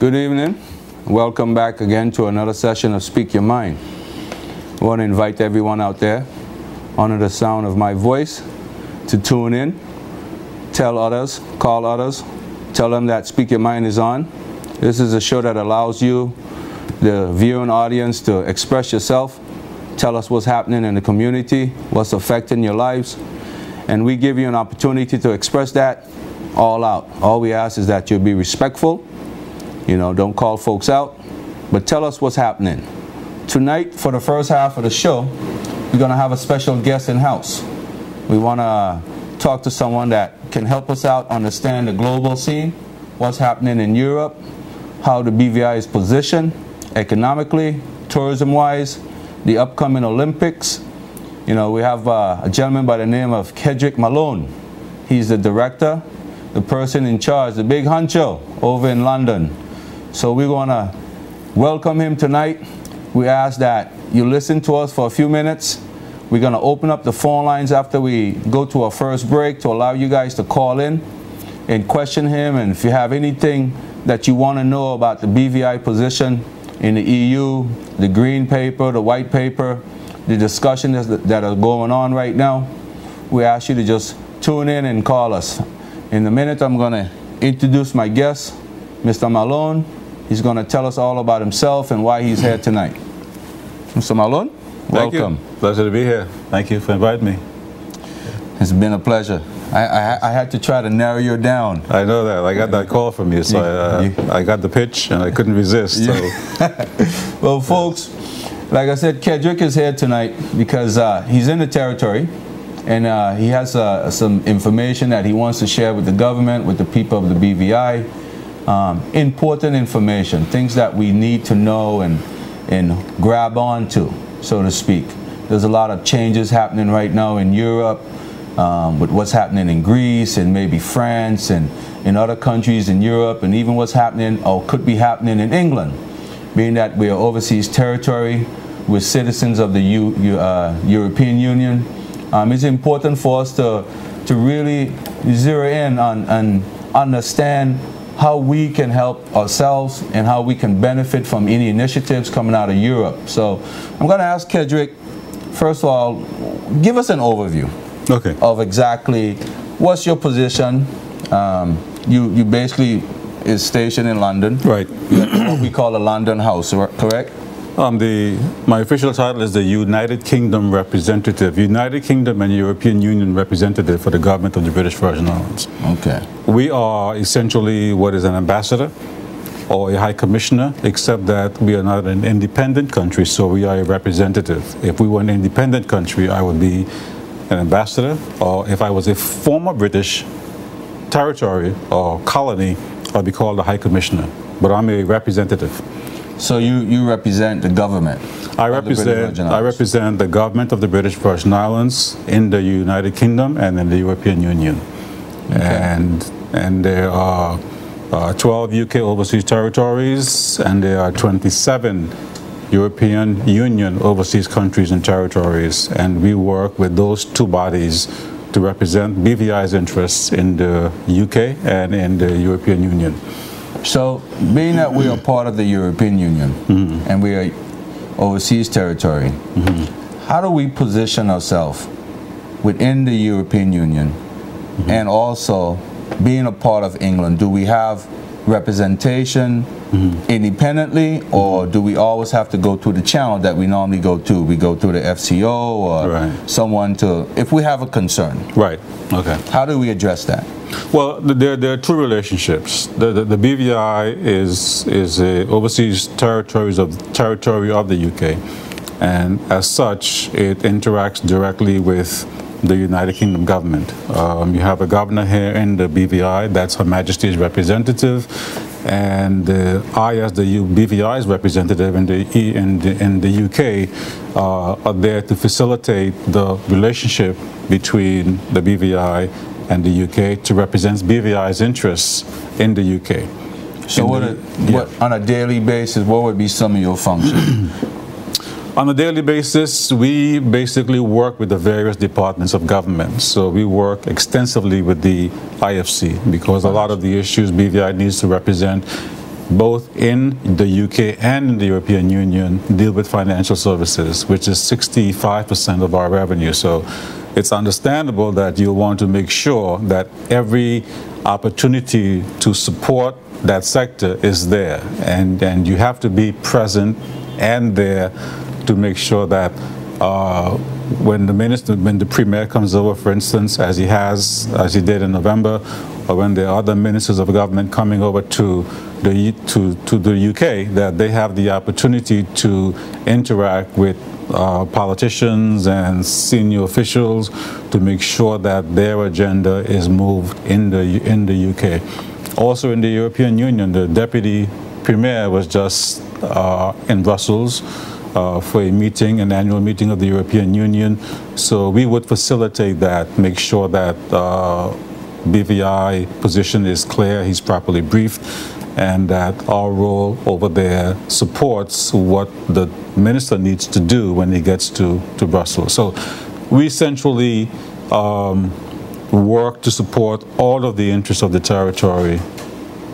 Good evening. Welcome back again to another session of Speak Your Mind. I want to invite everyone out there, under the sound of my voice, to tune in, tell others, call others, tell them that Speak Your Mind is on. This is a show that allows you, the viewing audience, to express yourself, tell us what's happening in the community, what's affecting your lives, and we give you an opportunity to express that all out. All we ask is that you be respectful, don't call folks out, but tell us what's happening. Tonight, for the first half of the show, we're going to have a special guest in house. We want to talk to someone that can help us out understand the global scene, what's happening in Europe, how the BVI is positioned economically, tourism-wise, the upcoming Olympics. We have a gentleman by the name of Kedrick Malone. He's the director, the person in charge, the big honcho over in London. So we want to welcome him tonight. We ask that you listen to us for a few minutes. We're going to open up the phone lines after we go to our first break to allow you guys to call in and question him. And if you have anything that you want to know about the BVI position in the EU, the green paper, the white paper, the discussions that are going on right now, we ask you to just tune in and call us. In a minute, I'm going to introduce my guest, Mr. Malone. He's going to tell us all about himself and why he's here tonight. Mr. Malone, welcome. Thank you. Pleasure to be here. Thank you for inviting me. It's been a pleasure. I had to try to narrow you down. I know that. I got that call from you, so I got the pitch and I couldn't resist. So. Well, folks, like I said, Kedrick is here tonight because he's in the territory and he has some information that he wants to share with the government, with the people of the BVI. Important information, things that we need to know and grab onto, so to speak. There's a lot of changes happening right now in Europe with what's happening in Greece and maybe France and in other countries in Europe, and even what's happening or could be happening in England, being that we are overseas territory, we're citizens of the European Union. It's important for us to really zero in on and understand how we can help ourselves and how we can benefit from any initiatives coming out of Europe. So I'm going to ask Kedrick, first of all, give us an overview of exactly what's your position. You basically is stationed in London. Right. What we call a London house, correct? My official title is the United Kingdom Representative, United Kingdom and European Union Representative for the government of the British Virgin Islands. Okay. We are essentially what is an ambassador or a high commissioner, except that we are not an independent country, so we are a representative. If we were an independent country, I would be an ambassador, or if I was a former British territory or colony, I'd be called a high commissioner. But I'm a representative. So you represent the government? I represent the government of the British Virgin Islands in the United Kingdom and in the European Union. Okay. And there are 12 UK overseas territories, and there are 27 European Union overseas countries and territories. And we work with those two bodies to represent BVI's interests in the UK and in the European Union. So, being that we are part of the European Union and we are overseas territory, how do we position ourselves within the European Union and also being a part of England? Do we have representation independently, or do we always have to go through the channel that we normally go to? We go through the FCO or someone to, if we have a concern. Right, okay. How do we address that? Well, there are two relationships. The BVI is a overseas territory of the UK, and as such, it interacts directly with the United Kingdom government. You have a governor here in the BVI, that's Her Majesty's representative, and I, as the BVI's representative in the UK, are there to facilitate the relationship between the BVI and the UK to represent BVI's interests in the UK. So on a daily basis, what would be some of your functions? On a daily basis, we basically work with the various departments of government. So we work extensively with the IFC because a lot of the issues BVI needs to represent both in the UK and in the European Union, deal with financial services, which is 65% of our revenue. So it's understandable that you want to make sure that every opportunity to support that sector is there, and you have to be present and there to make sure that when the Premier comes over, for instance, as he did in November, or when there are other ministers of government coming over to the UK, that they have the opportunity to interact with politicians and senior officials to make sure that their agenda is moved in the UK. Also in the European Union, the Deputy Premier was just in Brussels for a meeting, an annual meeting of the European Union. So we would facilitate that, make sure that BVI position is clear, he's properly briefed, and that our role over there supports what the minister needs to do when he gets to Brussels. So we essentially work to support all of the interests of the territory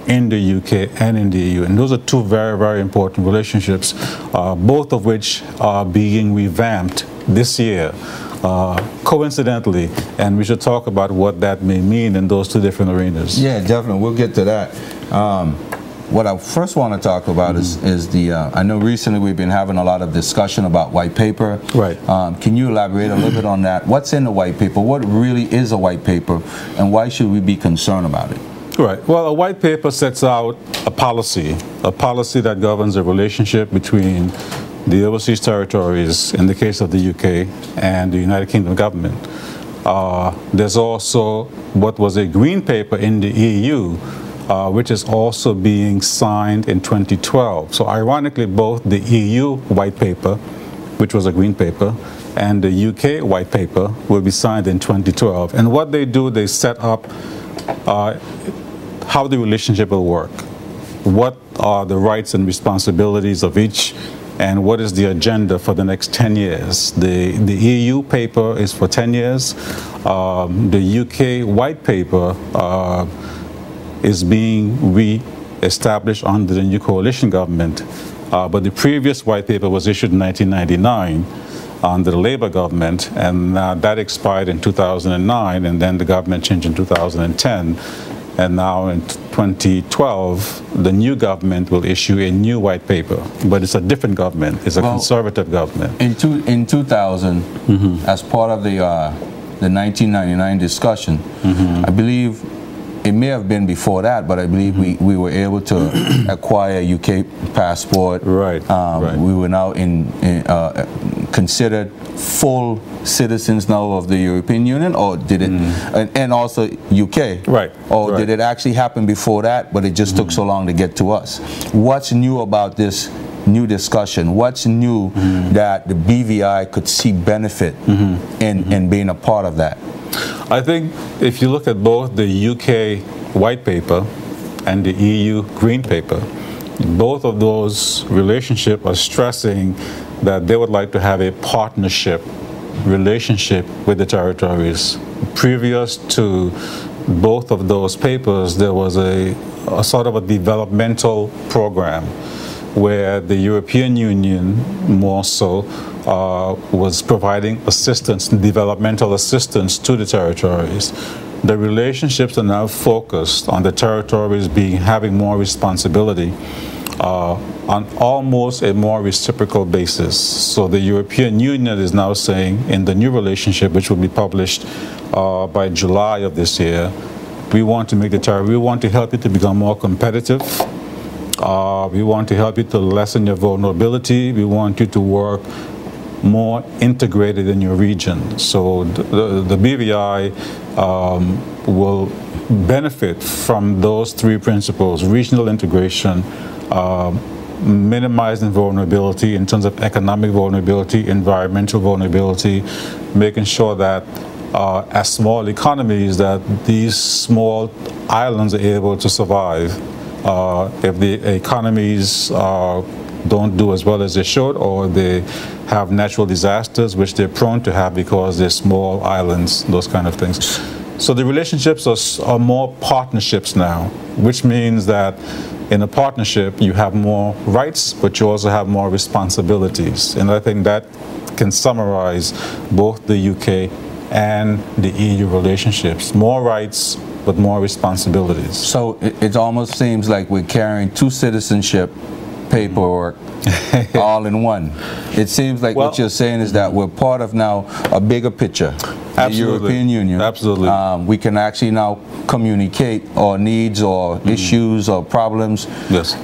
in the UK and in the EU. And those are two very, very important relationships, both of which are being revamped this year, coincidentally, and we should talk about what that may mean in those two different arenas. Yeah, definitely. We'll get to that. What I first want to talk about is the, I know recently we've been having a lot of discussion about white paper. Right. Can you elaborate a little bit on that? What's in the white paper? What really is a white paper, and why should we be concerned about it? Right. Well, a white paper sets out a policy that governs the relationship between the overseas territories, in the case of the UK, and the United Kingdom government. There's also what was a green paper in the EU, which is also being signed in 2012. So ironically, both the EU white paper, which was a green paper, and the UK white paper will be signed in 2012. And what they do, they set up how the relationship will work. What are the rights and responsibilities of each, and what is the agenda for the next 10 years. The EU paper is for 10 years. The UK white paper is being re-established under the new coalition government. But the previous white paper was issued in 1999 under the Labour government, and that expired in 2009, and then the government changed in 2010. And now in 2012, the new government will issue a new white paper, but it's a different government. It's a conservative government. In 2000, as part of the 1999 discussion, I believe it may have been before that, but I believe we were able to acquire a UK passport. Right. We were now considered full citizens now of the European Union, or did it, and also UK? Right. Or did it actually happen before that, but it just took so long to get to us? What's new about this new discussion? What's new that the BVI could see benefit in being a part of that? I think if you look at both the UK white paper and the EU green paper, both of those relationships are stressing that they would like to have a partnership relationship with the territories. Previous to both of those papers, there was a sort of a developmental program where the European Union more so was providing assistance, developmental assistance to the territories. The relationships are now focused on the territories having more responsibility on almost a more reciprocal basis. So the European Union is now saying in the new relationship, which will be published by July of this year, we want to make we want to help you to become more competitive. We want to help you to lessen your vulnerability. We want you to work more integrated in your region. So the BVI will benefit from those three principles: regional integration, minimizing vulnerability in terms of economic vulnerability, environmental vulnerability, making sure that as small economies that these small islands are able to survive if the economies don't do as well as they should, or they have natural disasters, which they're prone to have because they're small islands, those kind of things. So the relationships are more partnerships now, which means that in a partnership, you have more rights, but you also have more responsibilities. And I think that can summarize both the UK and the EU relationships. More rights, but more responsibilities. So it almost seems like we're carrying two citizenship paperwork all in one. It seems like what you're saying is that we're part of now a bigger picture. The European Union. Absolutely. We can actually now communicate our needs or issues or problems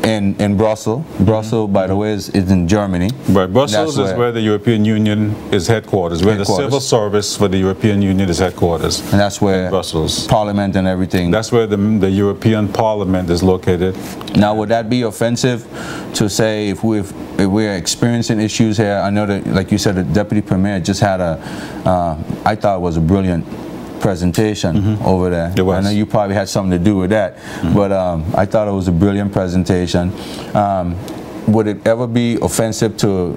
in Brussels. Brussels, by the way, is in Germany. Right. Brussels is where the European Union is headquarters, where the civil service for the European Union is headquarters. And that's where Brussels. Parliament and everything. That's where the European Parliament is located. Now, would that be offensive to say if we're experiencing issues here? I know that, like you said, the Deputy Premier just had I thought it was a brilliant presentation over there. It was. I know you probably had something to do with that, but I thought it was a brilliant presentation. Would it ever be offensive to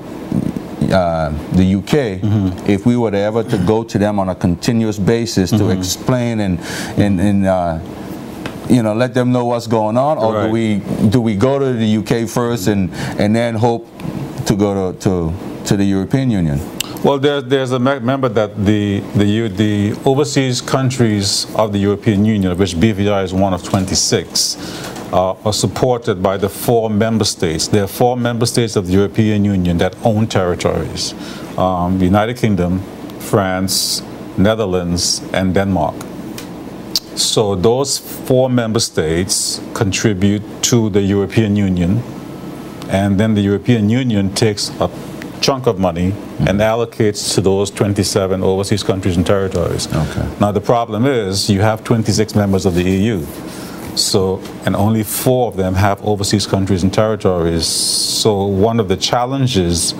the UK if we were ever to go to them on a continuous basis to explain and you know, let them know what's going on, or do we go to the UK first and then hope to go to the European Union? Well, there's a member that the overseas countries of the European Union, of which BVI is one of 26, are supported by the 4 member states. There are 4 member states of the European Union that own territories: the United Kingdom, France, Netherlands, and Denmark. So those 4 member states contribute to the European Union, and then the European Union takes a chunk of money and allocates to those 27 overseas countries and territories. Okay. Now the problem is you have 26 members of the EU, so and only 4 of them have overseas countries and territories. So one of the challenges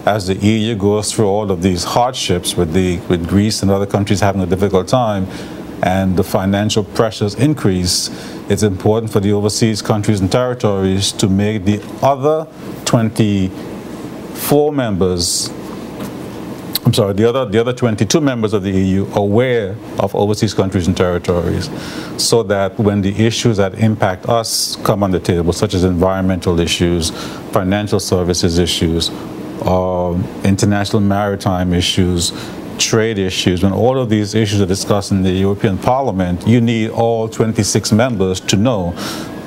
as the EU goes through all of these hardships with Greece and other countries having a difficult time, and the financial pressures increase, it's important for the overseas countries and territories to make the other 24 members, the other 22 members of the EU aware of overseas countries and territories, so that when the issues that impact us come on the table, such as environmental issues, financial services issues, international maritime issues, trade issues, when all of these issues are discussed in the European Parliament, you need all 26 members to know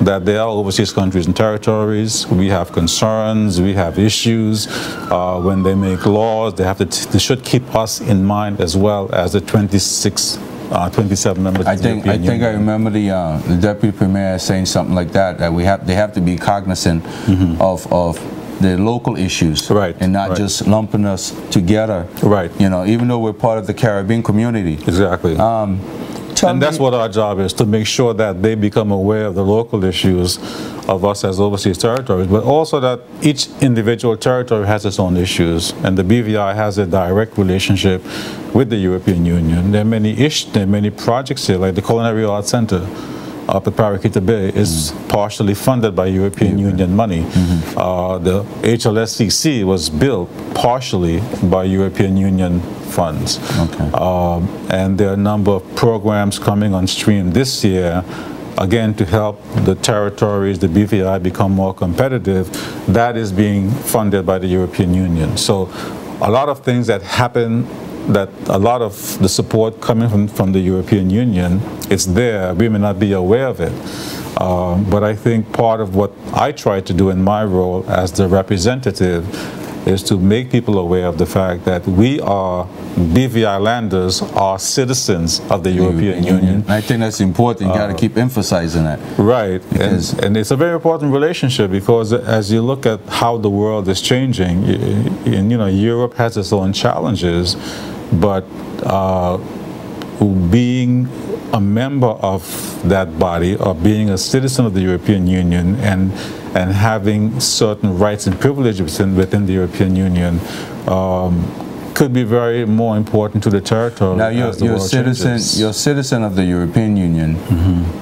that there are overseas countries and territories. We have concerns, we have issues. When they make laws, they should keep us in mind as well as the 27 members of the European Union. I think I remember the Deputy Premier saying something like that, that they have to be cognizant of the local issues, and not just lumping us together. You know, even though we're part of the Caribbean community. Exactly. And that's what our job is, to make sure that they become aware of the local issues of us as overseas territories, but also that each individual territory has its own issues, and the BVI has a direct relationship with the European Union. There are many projects here, like the Culinary Arts Center up at Paraquita Bay is partially funded by European Union money. The HLSCC was built partially by European Union funds. And there are a number of programs coming on stream this year, again, to help the territories, the BVI, become more competitive. That is being funded by the European Union. So a lot of things that happen, that a lot of the support coming from the European Union, it's there. We may not be aware of it. But I think part of what I try to do in my role as the representative is to make people aware of the fact that we are, BVI landers are citizens of the European Union. I think that's important. You got to keep emphasizing that. Right. And it's a very important relationship, because as you look at how the world is changing, you know, Europe has its own challenges, but being a member of that body, or being a citizen of the European Union, and having certain rights and privileges within the European Union could be very more important to the territory. Now, you're a citizen of the European Union.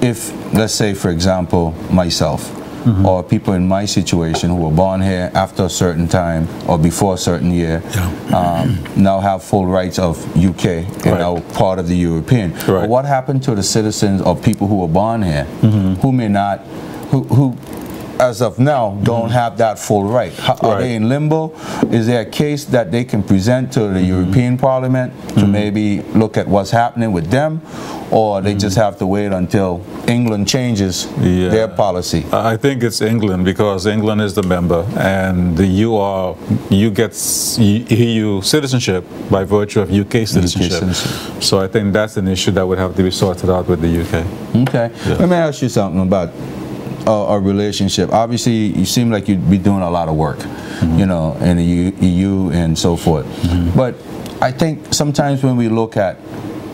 If, let's say, for example, myself, or people in my situation who were born here after a certain time or before a certain year, now have full rights of UK and now part of the European. But what happened to the citizens or people who were born here, who may not, who as of now, don't have that full right. Are they in limbo? Is there a case that they can present to the European Parliament to maybe look at what's happening with them, or they just have to wait until England changes their policy? I think it's England, because England is the member, and you get EU citizenship by virtue of UK citizenship. So I think that's an issue that would have to be sorted out with the UK. Okay. Yeah. Let me ask you something about our relationship. Obviously, you seem like you'd be doing a lot of work, you know, in the EU and so forth. But I think sometimes when we look at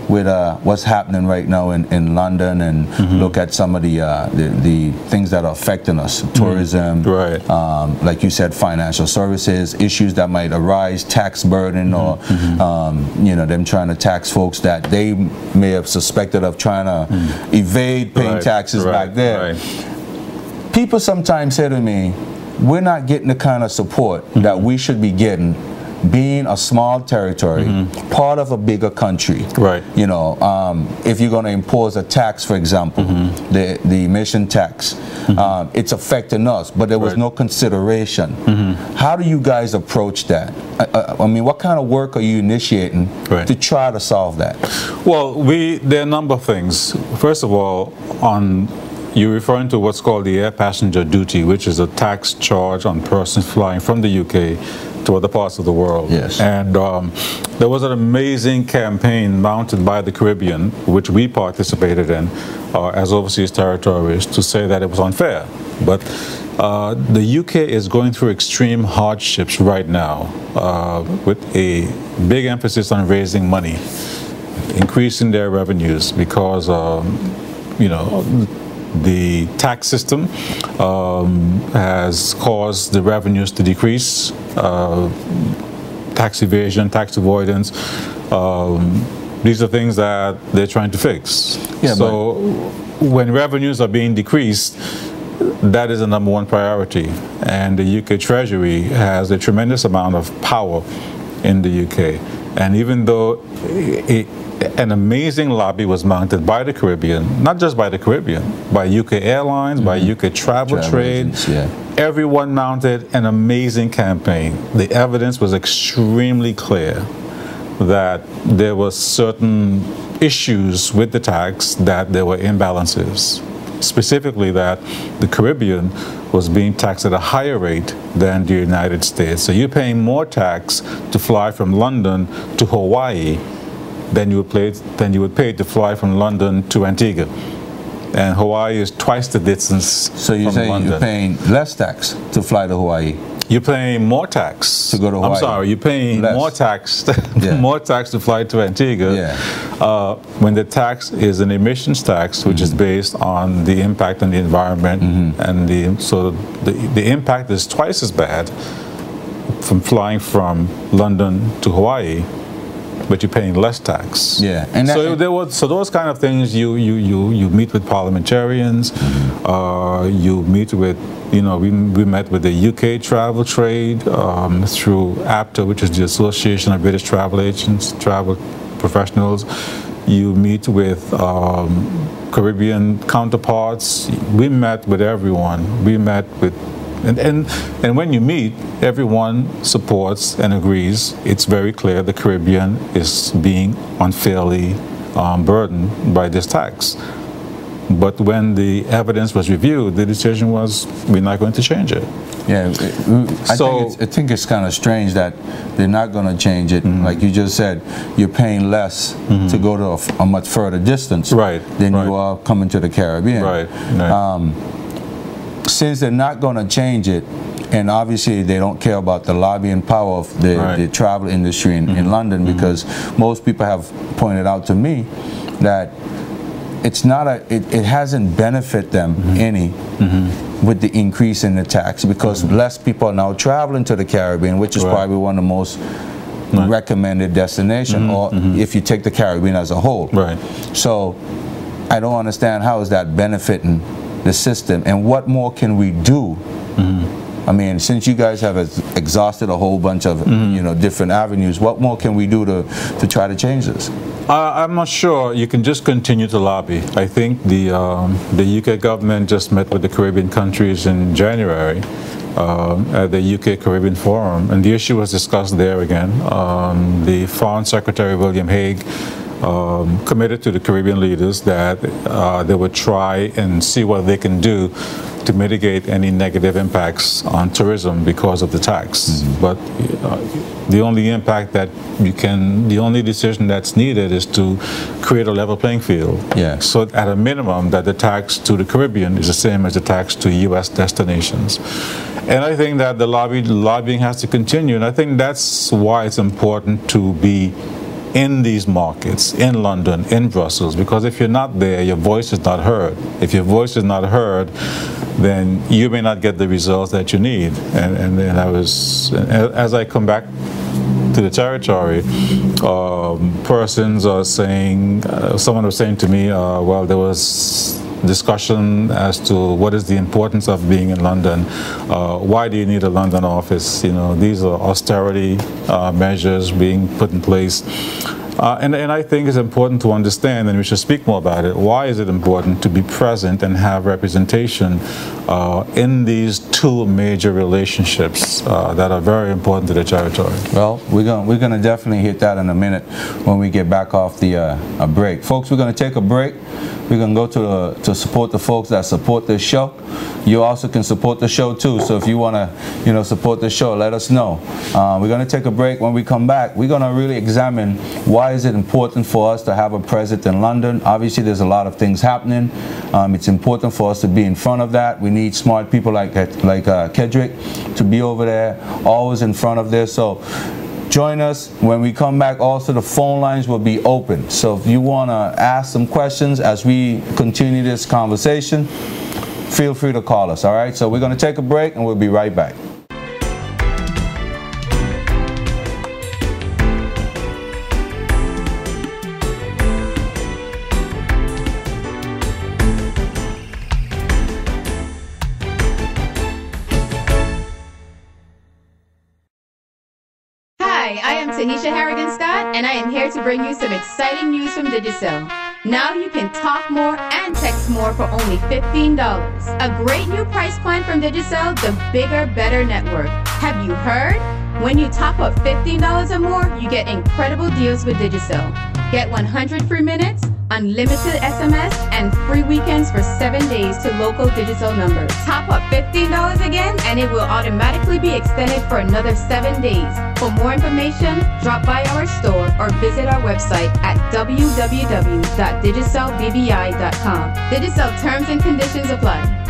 what's happening right now in London and look at some of the things that are affecting us, tourism, like you said, financial services, issues that might arise, tax burden, or you know, them trying to tax folks that they may have suspected of trying to evade paying taxes back there. People sometimes say to me, we're not getting the kind of support that we should be getting, being a small territory, part of a bigger country. You know, if you're going to impose a tax, for example, the emission tax, it's affecting us, but there was no consideration. How do you guys approach that? I mean, what kind of work are you initiating to try to solve that? Well, there are a number of things. First of all, you're referring to what's called the air passenger duty, which is a tax charge on persons flying from the UK to other parts of the world. And there was an amazing campaign mounted by the Caribbean, which we participated in as overseas territories, to say that it was unfair. But the UK is going through extreme hardships right now, with a big emphasis on raising money, increasing their revenues, because you know, the tax system has caused the revenues to decrease, tax evasion, tax avoidance. These are things that they're trying to fix. So when revenues are being decreased, that is the #1 priority. And the UK Treasury has a tremendous amount of power in the UK. And even though an amazing lobby was mounted by the Caribbean, not just by the Caribbean, by UK Airlines, by UK Travel Trade, everyone mounted an amazing campaign. The evidence was extremely clear that there were certain issues with the tax, that there were imbalances. Specifically that the Caribbean was being taxed at a higher rate than the United States. So you're paying more tax to fly from London to Hawaii than you would pay to fly from London to Antigua. And Hawaii is twice the distance So you're saying London. You're paying less tax to fly to Hawaii? You're paying more tax to go to Hawaii. I'm sorry, you're paying more tax, more tax to fly to Antigua. When the tax is an emissions tax, which is based on the impact on the environment, and so the impact is twice as bad from flying from London to Hawaii, but you're paying less tax. And so those kind of things, you meet with parliamentarians, you meet with, you know, we met with the UK Travel Trade through APTA, which is the Association of British Travel Agents, Travel Professionals. You meet with Caribbean counterparts. We met with everyone. We met with And when you meet, everyone supports and agrees. It's very clear the Caribbean is being unfairly burdened by this tax. But when the evidence was reviewed, the decision was, we're not going to change it. I think it's kind of strange that they're not going to change it. Like you just said, you're paying less to go to a much further distance than you are coming to the Caribbean. Since they're not going to change it, and obviously they don't care about the lobbying power of the travel industry in London, because most people have pointed out to me that it's not it hasn't benefited them any with the increase in the tax, because less people are now traveling to the Caribbean, which is probably one of the most recommended destination, or if you take the Caribbean as a whole. So I don't understand how is that benefiting the system, and what more can we do? I mean, since you guys have exhausted a whole bunch of you know, different avenues, what more can we do to try to change this? I'm not sure. You can just continue to lobby. I think the UK government just met with the Caribbean countries in January at the UK Caribbean Forum, and the issue was discussed there again. The Foreign Secretary William Hague committed to the Caribbean leaders that they would try and see what they can do to mitigate any negative impacts on tourism because of the tax. But the only impact that the only decision that's needed is to create a level playing field. Yeah. So at a minimum that the tax to the Caribbean is the same as the tax to US destinations. And I think that the lobbying has to continue, and I think that's why it's important to be in these markets, in London, in Brussels, because if you're not there, your voice is not heard. If your voice is not heard, then you may not get the results that you need. And then as I come back to the territory, persons are saying, someone was saying to me, well, there was discussion as to what is the importance of being in London. Why do you need a London office? You know, these are austerity measures being put in place. And I think it's important to understand, and we should speak more about it, why is it important to be present and have representation in these two major relationships that are very important to the territory? Well, we're gonna definitely hit that in a minute when we get back off the break. Folks, we're gonna take a break. We're going to go to support the folks that support this show. You also can support the show too. So if you want to, support the show, let us know. We're going to take a break. When we come back, we're going to really examine why is it important for us to have a presence in London. Obviously, there's a lot of things happening. It's important for us to be in front of that. We need smart people like Kedrick to be over there, always in front of this. So join us when we come back. Also, the phone lines will be open. So if you want to ask some questions as we continue this conversation, feel free to call us, all right? So we're going to take a break and we'll be right back. Hi, I am Tanisha Harrigan-Scott, and I am here to bring you some exciting news from Digicel. Now you can talk more and text more for only $15. A great new price plan from Digicel, the bigger, better network. Have you heard? When you top up $15 or more, you get incredible deals with Digicel. Get 100 free minutes, unlimited SMS, and free weekends for 7 days to local Digicel numbers. Top up $15 again, and it will automatically be extended for another 7 days. For more information, drop by our store or visit our website at www.digicelbvi.com. Digicel terms and conditions apply.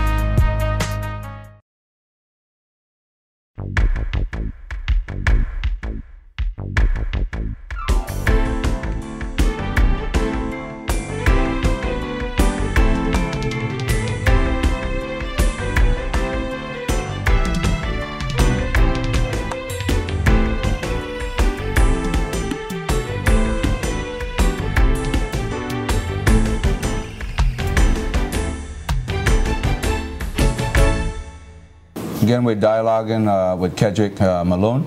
Again, we're dialoguing with Kedrick Malone.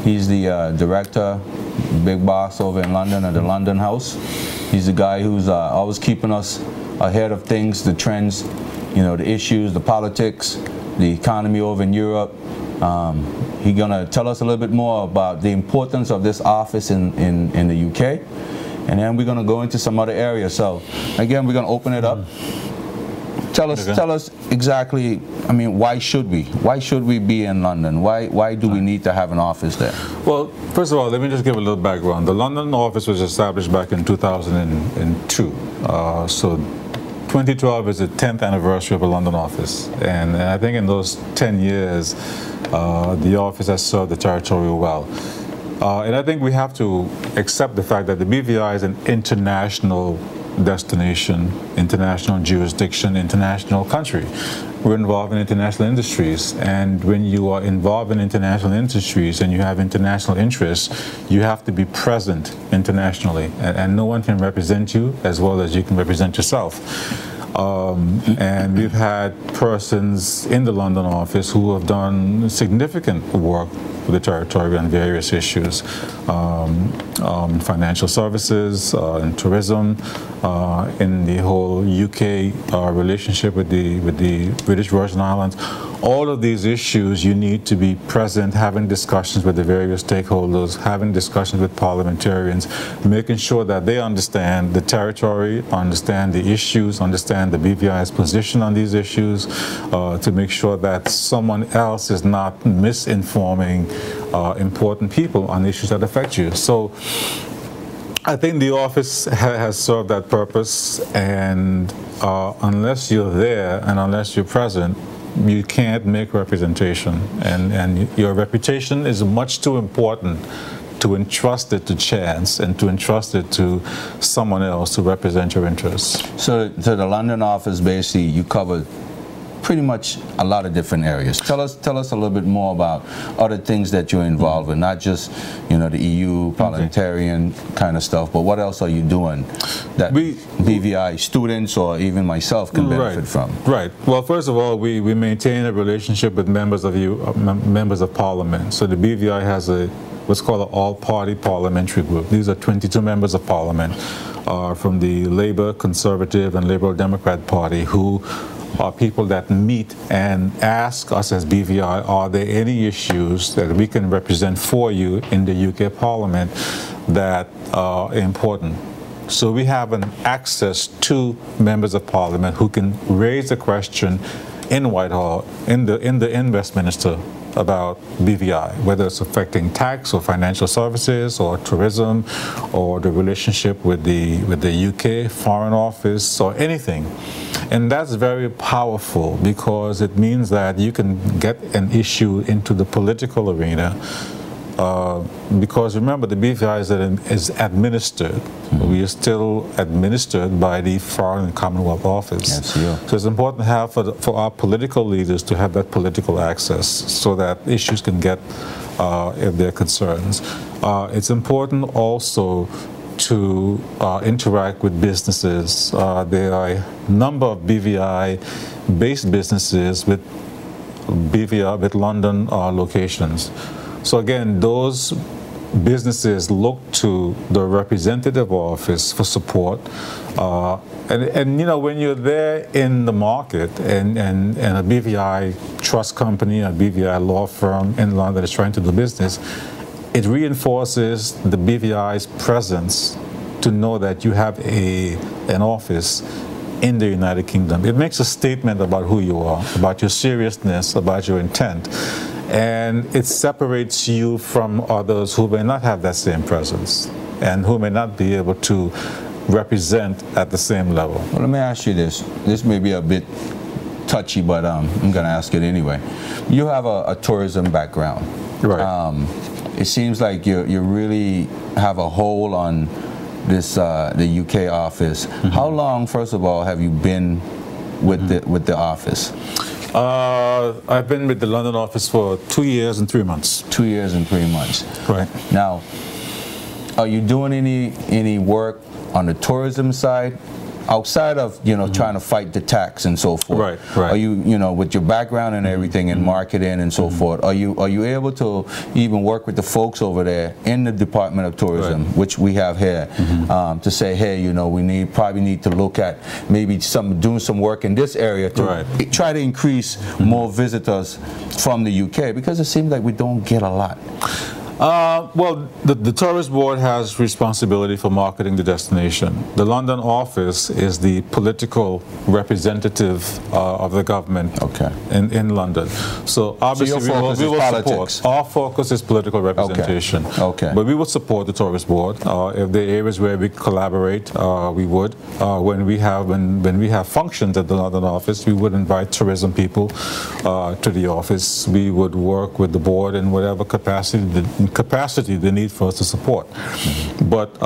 He's the director, big boss over in London at the London House. He's the guy who's always keeping us ahead of things, the trends, the issues, the politics, the economy over in Europe. He's gonna tell us a little bit more about the importance of this office in the UK. And then we're gonna go into some other areas. So again, we're gonna open it up. Tell us exactly, why should we? Why should we be in London? Why do we need to have an office there? Well, first of all, let me just give a little background. The London office was established back in 2002. So 2012 is the 10th anniversary of the London office. And I think in those 10 years, the office has served the territory well. And I think we have to accept the fact that the BVI is an international destination, international jurisdiction, international country. We're involved in international industries, and when you are involved in international industries and you have international interests, you have to be present internationally, and no one can represent you as well as you can represent yourself. And we've had persons in the London office who have done significant work for the territory on various issues, financial services, in tourism, in the whole UK relationship with the British Virgin Islands. All of these issues, you need to be present, having discussions with the various stakeholders, having discussions with parliamentarians, making sure that they understand the territory, understand the issues, understand the BVI's position on these issues, to make sure that someone else is not misinforming important people on issues that affect you. So I think the office has served that purpose, and unless you're there and unless you're present, you can't make representation, and your reputation is much too important to entrust it to chance and to entrust it to someone else to represent your interests. So the London office, basically, you cover pretty much a lot of different areas. Tell us a little bit more about other things that you're involved in, not just, you know, the EU parliamentarian kind of stuff, but what else are you doing that BVI students or even myself can benefit from? Right. Well, first of all, we maintain a relationship with members of Parliament. So the BVI has what's called an all-party parliamentary group. These are 22 members of Parliament from the Labour, Conservative, and Liberal Democrat Party, who are people that meet and ask us as BVI, are there any issues that we can represent for you in the UK Parliament that are important? So we have an access to members of Parliament who can raise a question in Whitehall, in Westminster, about BVI, whether it's affecting tax or financial services or tourism or the relationship with the UK Foreign Office or anything. And that's very powerful because it means that you can get an issue into the political arena. Because remember, the BVI is administered. We are still administered by the Foreign and Commonwealth Office. Yes, yeah. So it's important to have for our political leaders to have that political access so that issues can get if there are concerns. It's important also to interact with businesses. There are a number of BVI-based businesses with London locations. So again, those businesses look to the representative office for support. And you know, when you're there in the market and a BVI trust company, a BVI law firm in London is trying to do business, it reinforces the BVI's presence to know that you have an office in the United Kingdom. It makes a statement about who you are, about your seriousness, about your intent. And it separates you from others who may not have that same presence and who may not be able to represent at the same level. Well, let me ask you this. This may be a bit touchy, but I'm going to ask it anyway. You have a tourism background. Right. It seems like you really have a hold on this the UK office. How long, first of all, have you been with the office? I've been with the London office for 2 years and 3 months. 2 years and 3 months. Right. Now, are you doing any work on the tourism side? Outside of, you know, trying to fight the tax and so forth, right, right. Are you know, with your background and everything in marketing and so forth, are you able to even work with the folks over there in the Department of Tourism, right. which we have here, to say, hey, you know, we probably need to look at maybe doing some work in this area to right. try to increase more visitors from the UK, because it seems like we don't get a lot. Well, the Tourist Board has responsibility for marketing the destination. The London office is the political representative of the government in London. So obviously we will support. Our focus is political representation. Okay. But we will support the Tourist Board. If there are areas where we collaborate, we would. When we have functions at the London office, we would invite tourism people to the office. We would work with the board in whatever capacity, capacity they need for us to support. But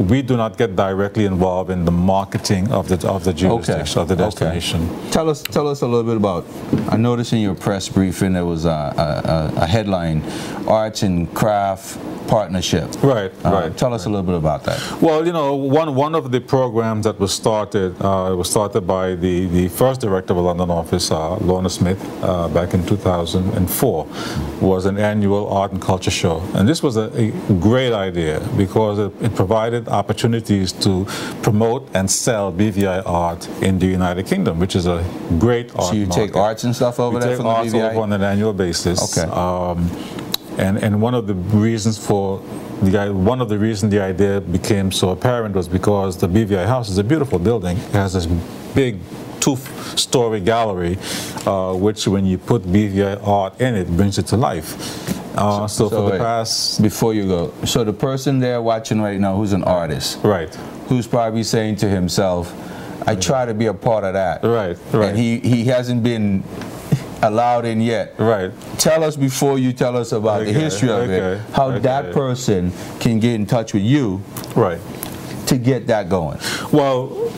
we do not get directly involved in the marketing of the jurisdiction, of the destination. Tell us a little bit about, I noticed in your press briefing there was a headline, Arts and Craft Partnership. Right, right. Tell us a little bit about that. Well, you know, one of the programs that was started by the first director of the London office, Lorna Smith, back in 2004, was an annual art and culture show. And this was a great idea because it provided opportunities to promote and sell BVI art in the United Kingdom, which is a great art So you market. take arts and stuff over there from the BVI? We take arts over on an annual basis. Okay. And one of the reasons the idea became so apparent was because the BVI House is a beautiful building. It has this big 2-story gallery, which when you put BVI art in it, brings it to life. So for the past... Before you go, so the person there watching right now who's an artist, right, who's probably saying to himself, I try to be a part of that. Right, right. And he hasn't been allowed in yet. Right. Tell us before you tell us about the history of it, how that person can get in touch with you, right, to get that going. Well,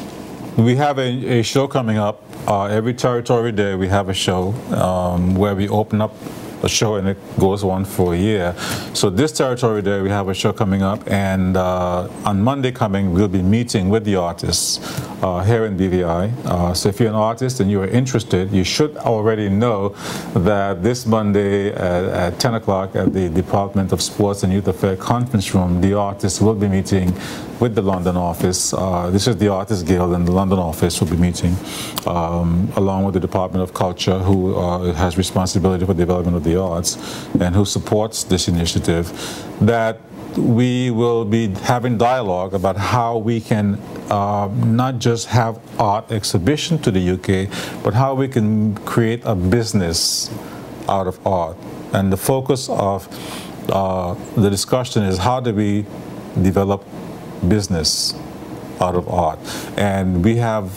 we have a show coming up. Every Territory Day we have a show where we open up a show and it goes on for a year. So this Territory Day we have a show coming up, and on Monday coming we'll be meeting with the artists here in BVI. So if you're an artist and you are interested, you should already know that this Monday at 10 o'clock at the Department of Sports and Youth Affairs Conference Room, the artists will be meeting with the London office. This is the Artists Guild, and the London office will be meeting along with the Department of Culture, who has responsibility for development of the arts and who supports this initiative, that we will be having dialogue about how we can not just have art exhibition to the UK, but how we can create a business out of art. And the focus of the discussion is how do we develop business out of art, and we have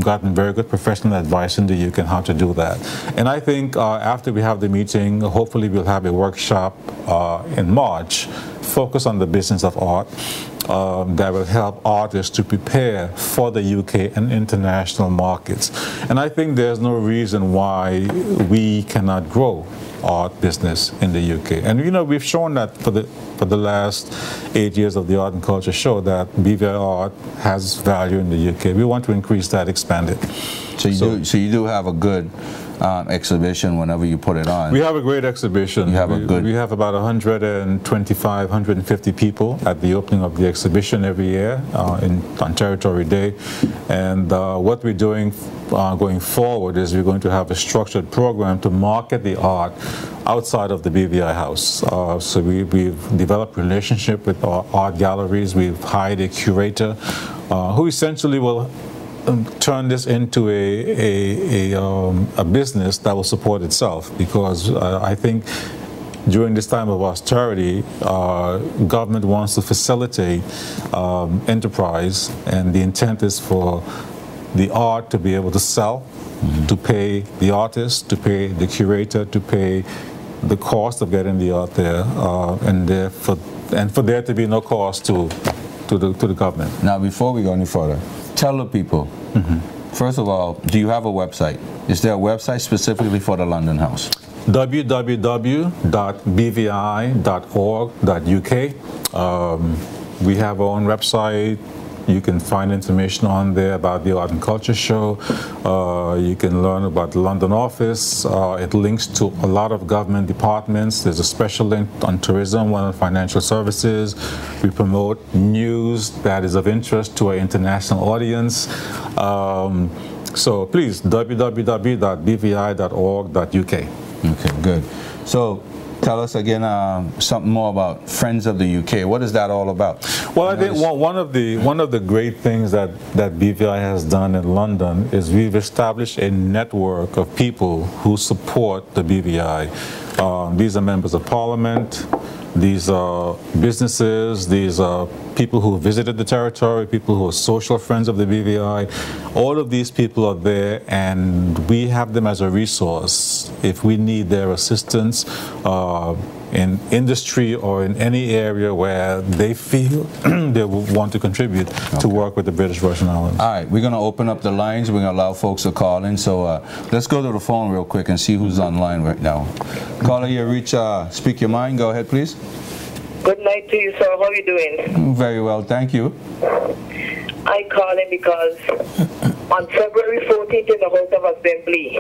gotten very good professional advice in the UK on how to do that. And I think after we have the meeting, hopefully we'll have a workshop in March focused on the business of art that will help artists to prepare for the UK and international markets. And I think there's no reason why we cannot grow art business in the UK. And you know, we've shown that for the last 8 years of the Art and Culture Show that BVI art has value in the UK. We want to increase that, expand it. So you do have a good exhibition whenever you put it on. We have a great exhibition. We have about 125, 150 people at the opening of the exhibition every year on Territory Day. And what we're doing going forward is we're going to have a structured program to market the art outside of the BVI House. So we've developed relationship with our art galleries. We've hired a curator who essentially will turn this into a business that will support itself, because I think during this time of austerity, government wants to facilitate enterprise, and the intent is for the art to be able to sell, to pay the artist, to pay the curator, to pay the cost of getting the art there, and for there to be no cost to the government. Now, before we go any further, tell the people, first of all, do you have a website? Is there a website specifically for the London House? www.bvi.org.uk. We have our own website. You can find information on there about the Art and Culture Show. You can learn about the London office. It links to a lot of government departments. There's a special link on tourism, one on financial services. We promote news that is of interest to our international audience. So please, www.bvi.org.uk. Okay, good. So tell us again something more about Friends of the UK. What is that all about? Well, I think one of the great things that BVI has done in London is we've established a network of people who support the BVI. These are members of Parliament, these are businesses, these are people who visited the territory, people who are social friends of the BVI. All of these people are there, and we have them as a resource if we need their assistance in industry or in any area where they feel they will want to contribute to work with the British Virgin Islands. All right, we're going to open up the lines. We're going to allow folks to call in. So let's go to the phone real quick and see who's online right now. Caller, you reach Speak Your Mind. Go ahead, please. Good night to you, sir. How are you doing? Very well, thank you. I call in because on February 14th in the House of Assembly,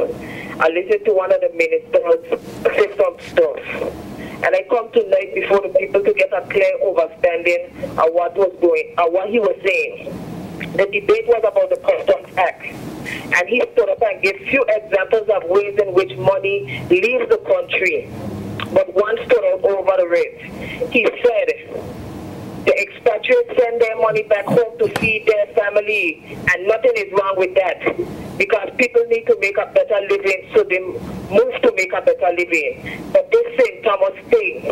I listened to one of the ministers say some stuff. And I come tonight before the people to get a clear understanding of what he was saying. The debate was about the Customs Act. And he stood up and gave few examples of ways in which money leaves the country. But one stood out over the rest. He said, the expatriates send their money back home to feed their family, and nothing is wrong with that, because people need to make a better living, so they move to make a better living. But this St. Thomas thing,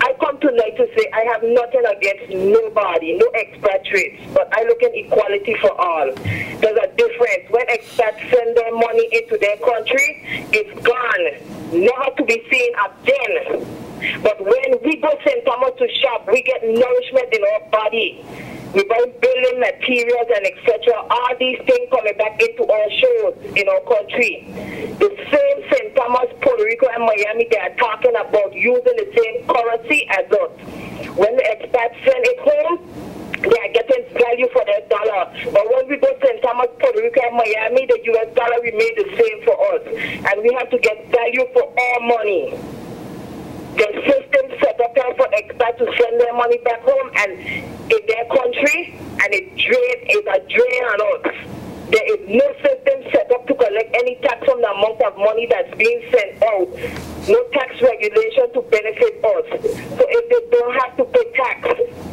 I come tonight to say I have nothing against nobody, no expatriates, but I look at equality for all. There's a difference. When expats send their money into their country, it's gone, never to be seen again. But when we go St. Thomas to shop, we get nourishment in our body. We buy building materials and etc. All these things coming back into our shows in our country. The same St. Thomas, Puerto Rico, and Miami, they are talking about using the same currency as us. When the expats send it home, they are getting value for their dollar. But when we go to St. Thomas, Puerto Rico, and Miami, the US dollar remains the same for us. And we have to get value for our money. The system set up for expats to send their money back home and in their country, and it is a drain on us. There is no system set up to collect any tax from the amount of money that's being sent out. No tax regulation to benefit us. So if they don't have to pay tax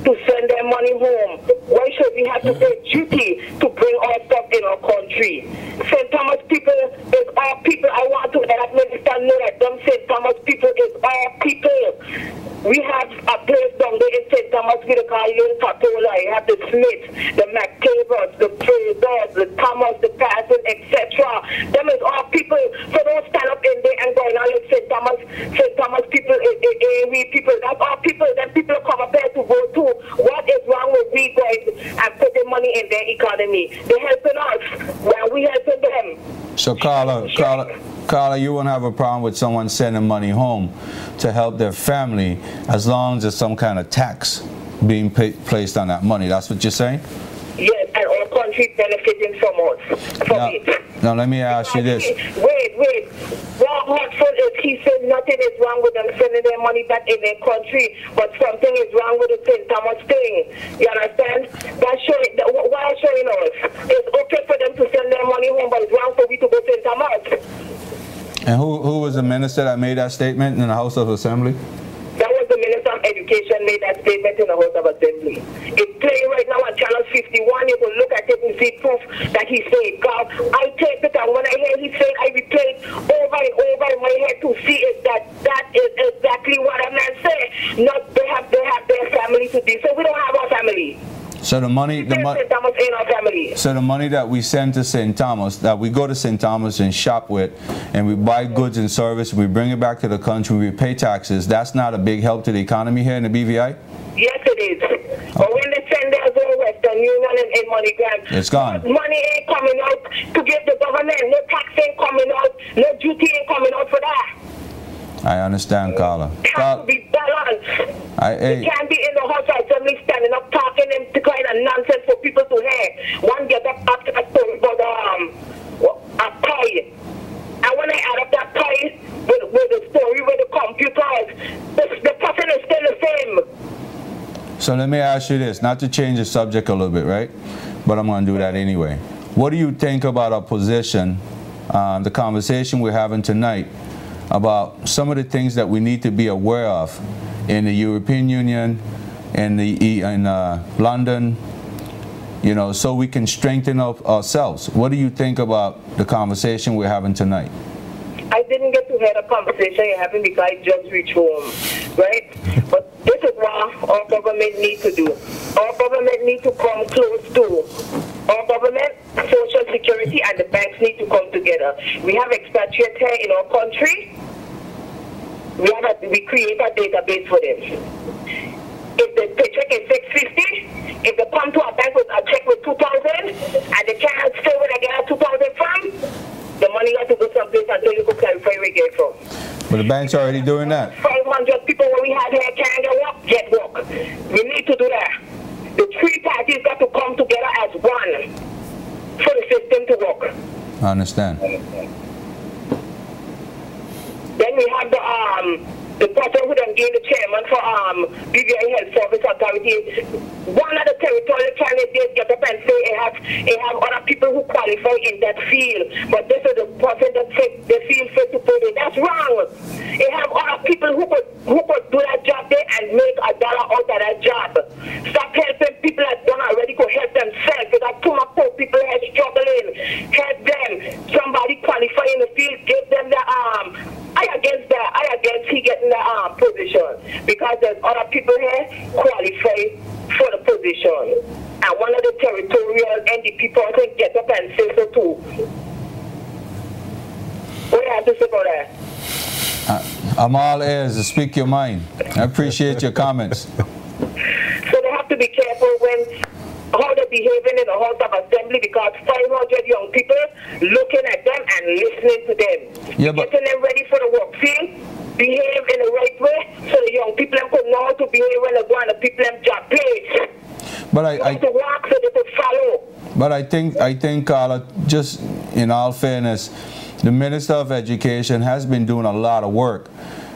to send their money home, why should we have to pay duty to bring our stuff in our country? St. Thomas people is our people. I want to let Minister know that them St. Thomas people is our people. We have a place down there in St. Thomas with the Carlin Patola. You have the Smiths, the McTavers, the Fraser, the Thomas, the Patterson, etc. Them is our people. So don't stand up in there and go and let St. Thomas people, we people. That's our people. Then people come up here to vote too. What is wrong with we going and putting money in their economy? They're helping us while we helping them. So Carla, you won't have a problem with someone sending money home to help their family as long as there's some kind of tax being placed on that money. That's what you're saying? Yes, and our country benefiting from us. Now let me ask you this. Wait. Rob Hartford, he said nothing is wrong with them sending their money back in their country, but something is wrong with the St. Thomas thing. You understand? That's showing. Why are showing us? It's okay for them to send their money home, but it's wrong for we to go to St. Thomas. And who was the minister that made that statement in the House of Assembly? That was the Minister of Education made that statement in the House of Assembly. It's playing right now on Channel 51. You can look at it and see proof that he said, God, I take it, and when I hear he said, I replay it over and over in my head to see if that is exactly what a man said. Not they have their family to do. So we don't have our family. So the money that we send to St. Thomas, that we go to St. Thomas and shop with, and we buy goods and service, we bring it back to the country, we pay taxes, that's not a big help to the economy here in the BVI? Yes, it is. Okay. But when they send their own Western Union and MoneyGram, it's gone. Money ain't coming out to give the government. No tax ain't coming out. No duty ain't coming out for that. I understand, Carla. It has to be balanced. You can't be in the House of Assembly standing up talking them to kind of nonsense for people to hear. One get up after a story about a pie. And when I add up that pie with the story with the computers, the person is still the same. So let me ask you this, not to change the subject a little bit, right? But I'm going to do that anyway. What do you think about our position, the conversation we're having tonight, about some of the things that we need to be aware of in the European Union, in London, you know, so we can strengthen up ourselves? What do you think about the conversation we're having tonight? I didn't get to hear the conversation you're having because I just reached home, right? But this is what our government needs to do. Our government needs to come close to our government, Social Security, and the banks need to come together. We have expatriates here in our country. we create a database for them. If the paycheck is $650, if they come to a bank with a check with $2,000 and they can't stay where they get $2,000 from, the money has to go someplace until you can clarify where you get it from. But the bank's already doing that. 500 people when we had here can't get work. We need to do that. The three parties got to come together as one for the system to work. I understand. Then we have the person who then gave the chairman for BVI Health Service Authority. One of the territorial candidates get up and say they have other people who qualify in that field, but this is the person that they feel fit to put it. That's wrong. They have other people who could do that job there and make $1 out of that job. Stop helping people that don't already go help themselves. Because too much poor people are struggling. Help them. Somebody qualify in the field, give them the I against he getting the position because there's other people here qualify for the position. And one of the territorial NDP person get up and say so too. What do you have to say about that? I'm all ears to speak your mind. I appreciate your comments. So they have to be careful when how they're behaving in the House of Assembly because 500 young people looking at them and listening to them. Yeah, but getting them ready for the work field, behave in the right way so the young people could know how to behave when they go on the people them job place. But I to work so they could follow. But I think Carla, just in all fairness, the Minister of Education has been doing a lot of work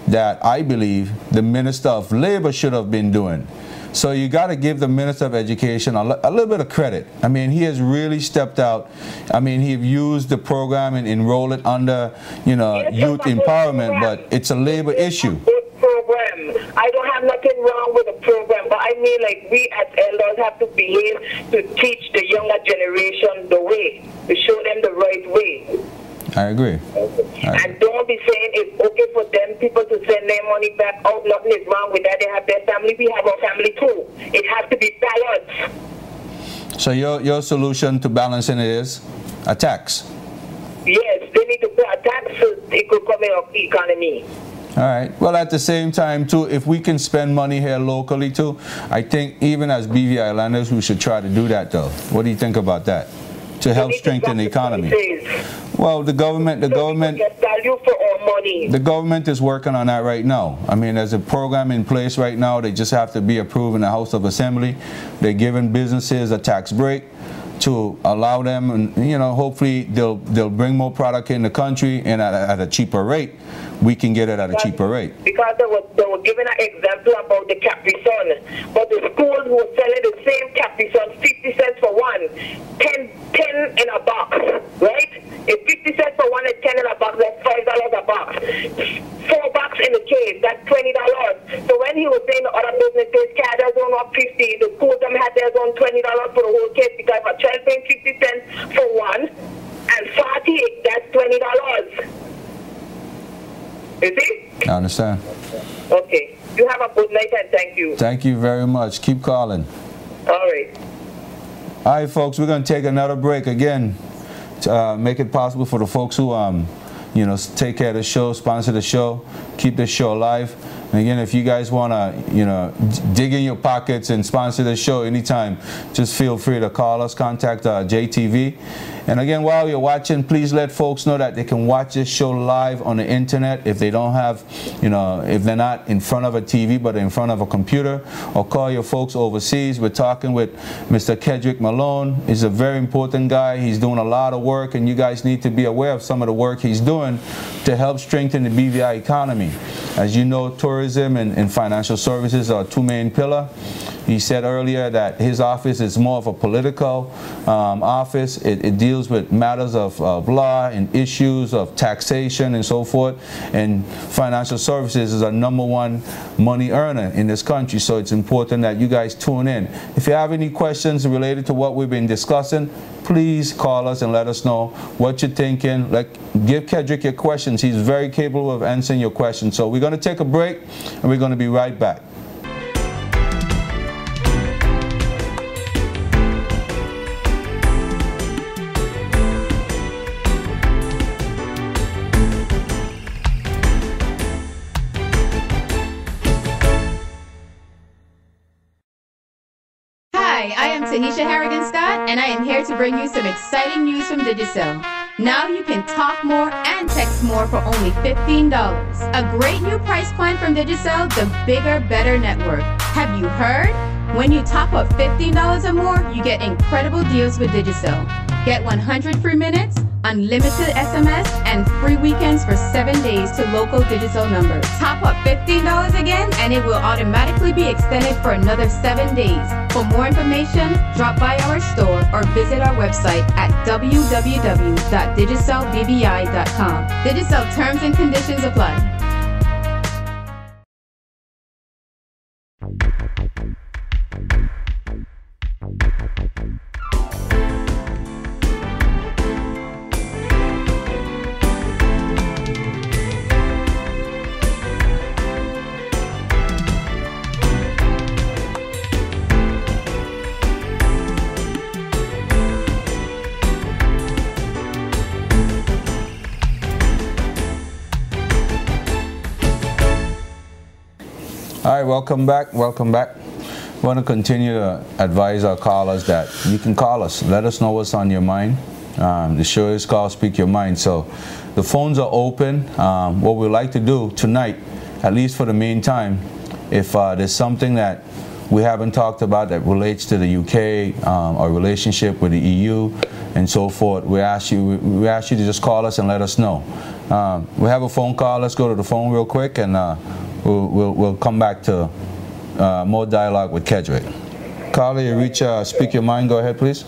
that I believe the Minister of Labor should have been doing. So you got to give the Minister of Education a little bit of credit. I mean, he has really stepped out. I mean, he used the program and enrolled it under, youth empowerment, but it's a labor issue. Good program. I don't have nothing wrong with the program, but I mean, like, we as elders have to behave to teach the younger generation the way, to show them the right way. I agree. And don't be saying it's okay for them people to send their money back out. Nothing is wrong with that. They have their family. We have our family too. It has to be balanced. So your solution to balancing it is a tax? Yes, they need to pay a tax so it could come in our economy. All right. Well, at the same time, too, if we can spend money here locally, too, I think even as BVI Islanders, we should try to do that, though. What do you think about that? To help strengthen the economy. Well, the government get value for our money. The government is working on that right now. I mean, there's a program in place right now. They just have to be approved in the House of Assembly. They're giving businesses a tax break to allow them, and hopefully they'll bring more product in the country and at a cheaper rate. We can get it at a cheaper rate. Because they were giving an example about the Capri Sun, but the schools were selling the same Capri Sun 50 cents for one, 10 in a box, right? If 50 cents for one and 10 in a box, that's $5 a box. $4 in the case, that's $20. So when he was saying the other businesses carry their own up 50, the schools them had their own $20 for the whole case because if a child paying 50 cents for one and 40, that's $20. You see? I understand. Okay. You have a good night and thank you. Thank you very much. Keep calling. All right. All right, folks, we're going to take another break again to make it possible for the folks who, take care of the show, sponsor the show, keep the show alive. And again, if you guys want to, dig in your pockets and sponsor the show anytime, just feel free to call us, contact JTV. And again, while you're watching, please let folks know that they can watch this show live on the internet if they don't have, if they're not in front of a TV but in front of a computer, or call your folks overseas. We're talking with Mr. Kedrick Malone. He's a very important guy. He's doing a lot of work, and you guys need to be aware of some of the work he's doing to help strengthen the BVI economy. As you know, tourism and financial services are two main pillars. He said earlier that his office is more of a political office. It deals with matters of law and issues of taxation and so forth. And financial services is a #1 money earner in this country. So it's important that you guys tune in. If you have any questions related to what we've been discussing, please call us and let us know what you're thinking. Give Kedrick your questions. He's very capable of answering your questions. So we're going to take a break, and we're going to be right back. Tahisha Harrigan Scott, and I am here to bring you some exciting news from Digicel. Now you can talk more and text more for only $15. A great new price plan from Digicel, the bigger, better network. Have you heard? When you top up $15 or more, you get incredible deals with Digicel. Get 100 free minutes, unlimited SMS, and free weekends for 7 days to local Digicel numbers. Top up $15 again, and it will automatically be extended for another 7 days. For more information, drop by our store or visit our website at www.digicelbvi.com. Digicel terms and conditions apply. All right, welcome back. Welcome back. I want to continue to advise our callers that you can call us. Let us know what's on your mind. The show is called Speak Your Mind. So the phones are open. What we'd like to do tonight, at least for the meantime, if there's something that we haven't talked about that relates to the UK, our relationship with the EU, and so forth, we ask you to just call us and let us know. We have a phone call. Let's go to the phone real quick, and we'll come back to more dialogue with Kedrick. Caller, you reach Speak Your Mind. Go ahead, please.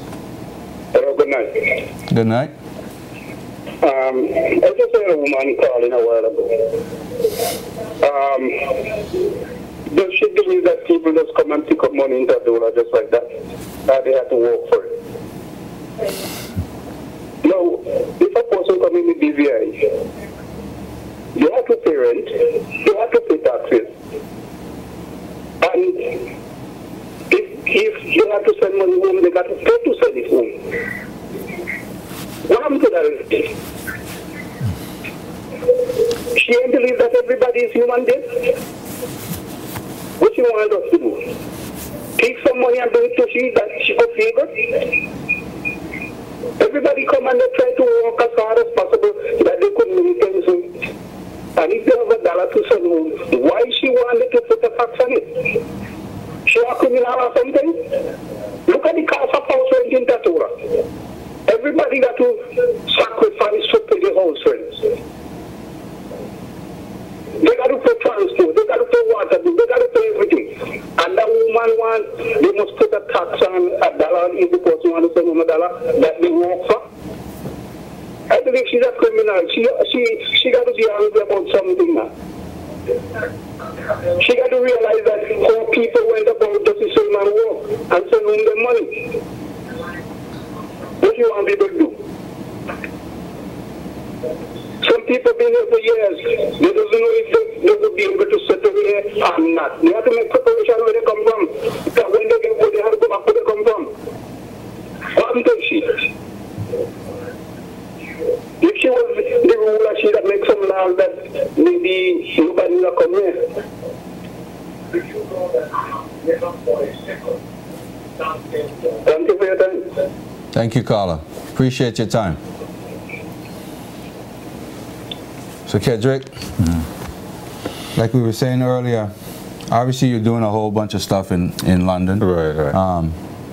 Hello, good night. Good night. I just heard a woman calling a while ago. Does she believe that people just come and pick up money into a dollar just like that? They have to work for it. Now, if a person comes in the BVI, you have to pay rent, you have to pay taxes. And if you have to send money home, they got to pay to send it home. What happened to that? She ain't believe that everybody is human being. What she want us to do? Take some money and bring it to she that she could feel good? Everybody come and they try to work as hard as possible that they could make things. And if they have $1 to send home, why she wanted to put a tax on it? She a criminal or something? Look at the cost of house rent in Tatura. Everybody got to sacrifice to pay the house rent. They got to pay transport, they got to pay water, they got to pay everything. And that woman they must put a tax on $1 if the person wants to send home $1 that they work for. I believe she's a criminal. She got to be angry about something now. She got to realize that how people went about the same and work and send home their money. What do you want people to do? Some people been here for years. They don't know if they will be able to settle here or not. They have to make preparation where they come from. Because when they get there, they have to go back where they come from. What happened to she? If she was the ruler, she'd have made some laws that maybe nobody will come here. Thank you for your time. Thank you, caller. Appreciate your time. So, Kedrick, like we were saying earlier, obviously you're doing a whole bunch of stuff in London. Right.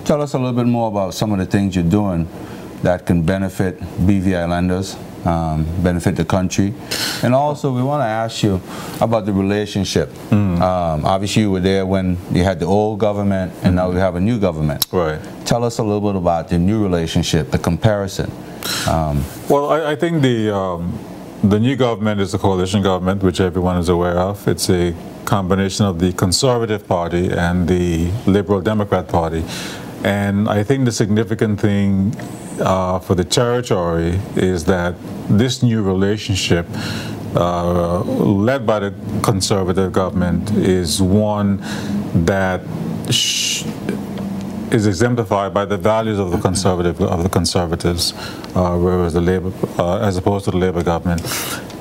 Tell us a little bit more about some of the things you're doing that can benefit BVI lenders, benefit the country. And also, we want to ask you about the relationship. Obviously, you were there when you had the old government, and now we have a new government. Right. Tell us a little bit about the new relationship, the comparison. Well, I think the new government is a coalition government, which everyone is aware of. It's a combination of the Conservative Party and the Liberal Democrat Party. And I think the significant thing for the territory is that this new relationship led by the Conservative government is one that is exemplified by the values of the Conservatives, whereas the Labour, as opposed to the Labour government.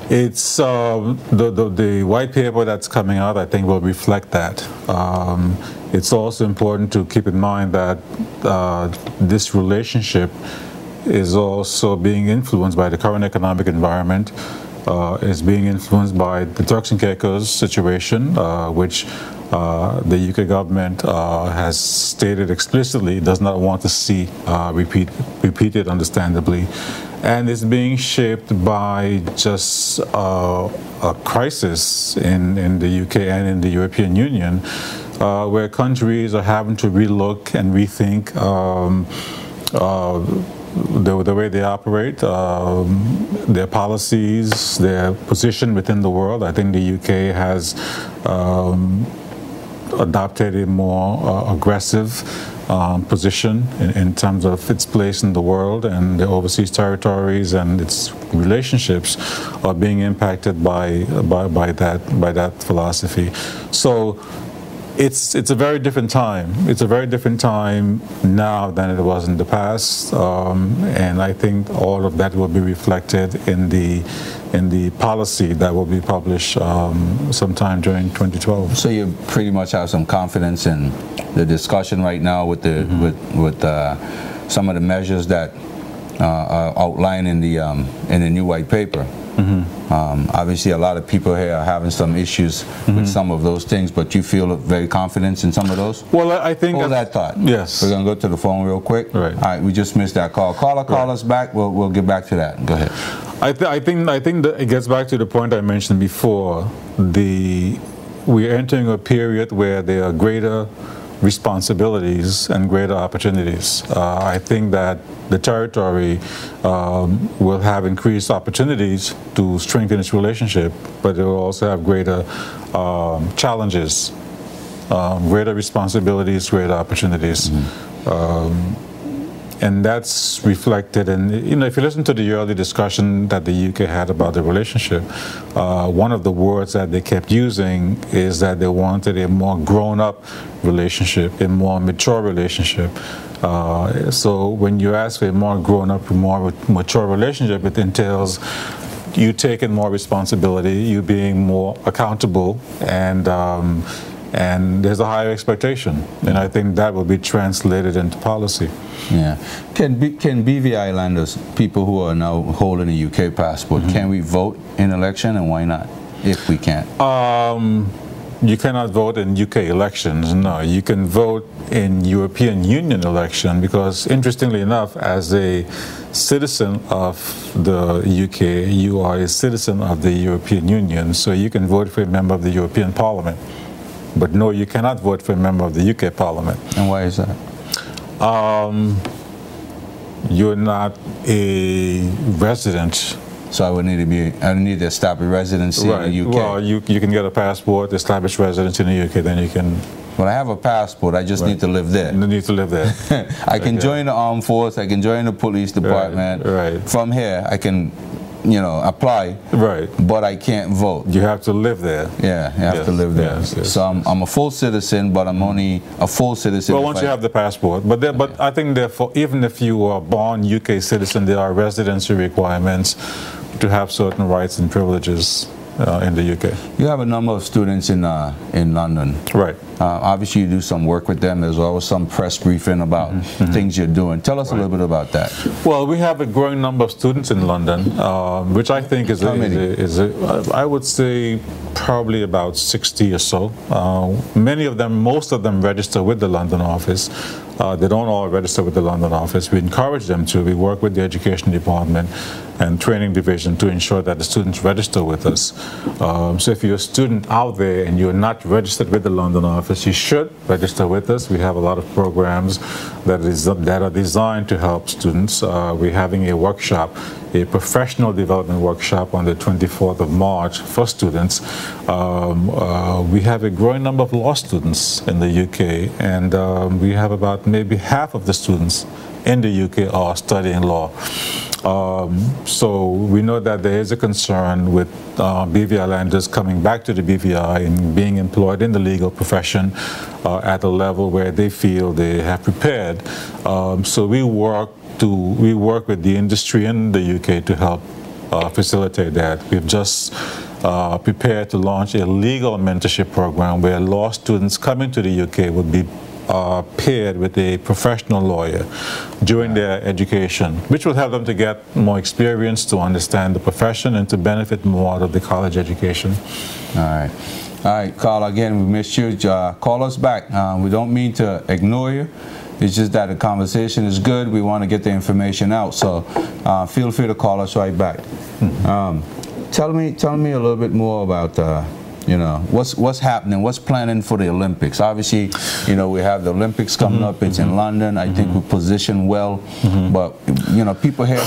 It's the white paper that's coming out, I think, will reflect that. It's also important to keep in mind that this relationship is also being influenced by the current economic environment, is being influenced by the Turks and Caicos situation, which the UK government has stated explicitly does not want to see repeated, understandably. And it's being shaped by just a crisis in the UK and in the European Union, where countries are having to relook and rethink the way they operate, their policies, their position within the world. I think the UK has adopted a more aggressive position in terms of its place in the world, and the overseas territories and its relationships are being impacted by that philosophy. So it's a very different time. It's a very different time now than it was in the past, and I think all of that will be reflected in the policy that will be published sometime during 2012. So you pretty much have some confidence in the discussion right now with the with some of the measures that are outlined in the new white paper. Obviously, a lot of people here are having some issues with some of those things, but you feel very confident in some of those? Well, I think... Hold that thought. Yes. We're going to go to the phone real quick. Right. All right, we just missed that call. Caller, call us back. We'll get back to that. Go ahead. I think that it gets back to the point I mentioned before. We're entering a period where there are greater responsibilities and greater opportunities. I think that the territory will have increased opportunities to strengthen its relationship, but it will also have greater challenges, greater responsibilities, greater opportunities. And that's reflected in, if you listen to the early discussion that the UK had about the relationship, one of the words that they kept using is that they wanted a more grown-up relationship, a more mature relationship. So when you ask for a more grown-up, more mature relationship, it entails you taking more responsibility, you being more accountable, and there's a higher expectation, and I think that will be translated into policy. Yeah. Can BVI Islanders, people who are now holding a UK passport, can we vote in election, and why not, if we can't? You cannot vote in UK elections, no. You can vote in European Union election because, interestingly enough, as a citizen of the UK, you are a citizen of the European Union, so you can vote for a member of the European Parliament. But no, you cannot vote for a member of the UK Parliament. And why is that? You're not a resident. So I would need to establish residency in the UK. Well, you can get a passport, establish residency in the UK, then you can... Well, I have a passport, I just need to live there. You need to live there. I can join the armed force, I can join the police department. Right. From here, I can, apply. Right. But I can't vote. You have to live there. Yeah, you have to live there. Yes. So I'm a full citizen, but I'm only a full citizen. Well, once you have the passport. But I think therefore, even if you are born UK citizen, there are residency requirements to have certain rights and privileges in the UK. You have a number of students in London. Right. Obviously, you do some work with them. There's always some press briefing about things you're doing. Tell us a little bit about that. Well, we have a growing number of students in London, which I think is I would say probably about 60 or so. Most of them register with the London office. They don't all register with the London office. We encourage them to. We work with the education department and training division to ensure that the students register with us. So if you're a student out there and you're not registered with the London office, you should register with us. We have a lot of programs that are designed to help students. We're having a workshop, a professional development workshop on the 24th of March for students. We have a growing number of law students in the UK, and we have about maybe half of the students in the UK are studying law. So we know that there is a concern with BVI Islanders coming back to the BVI and being employed in the legal profession at a level where they feel they have prepared. So we work with the industry in the UK to help facilitate that. We've just prepared to launch a legal mentorship program where law students coming to the UK would be paired with a professional lawyer during their education, which will help them to get more experience, to understand the profession, and to benefit more out of the college education. All right, Carl, again, we missed you. Call us back. We don't mean to ignore you. It's just that the conversation is good. We want to get the information out, so feel free to call us right back. Tell me a little bit more about you know, what's happening, what's planning for the Olympics. Obviously, you know, we have the Olympics coming up. It's in London. I think we're positioned well, but you know, people here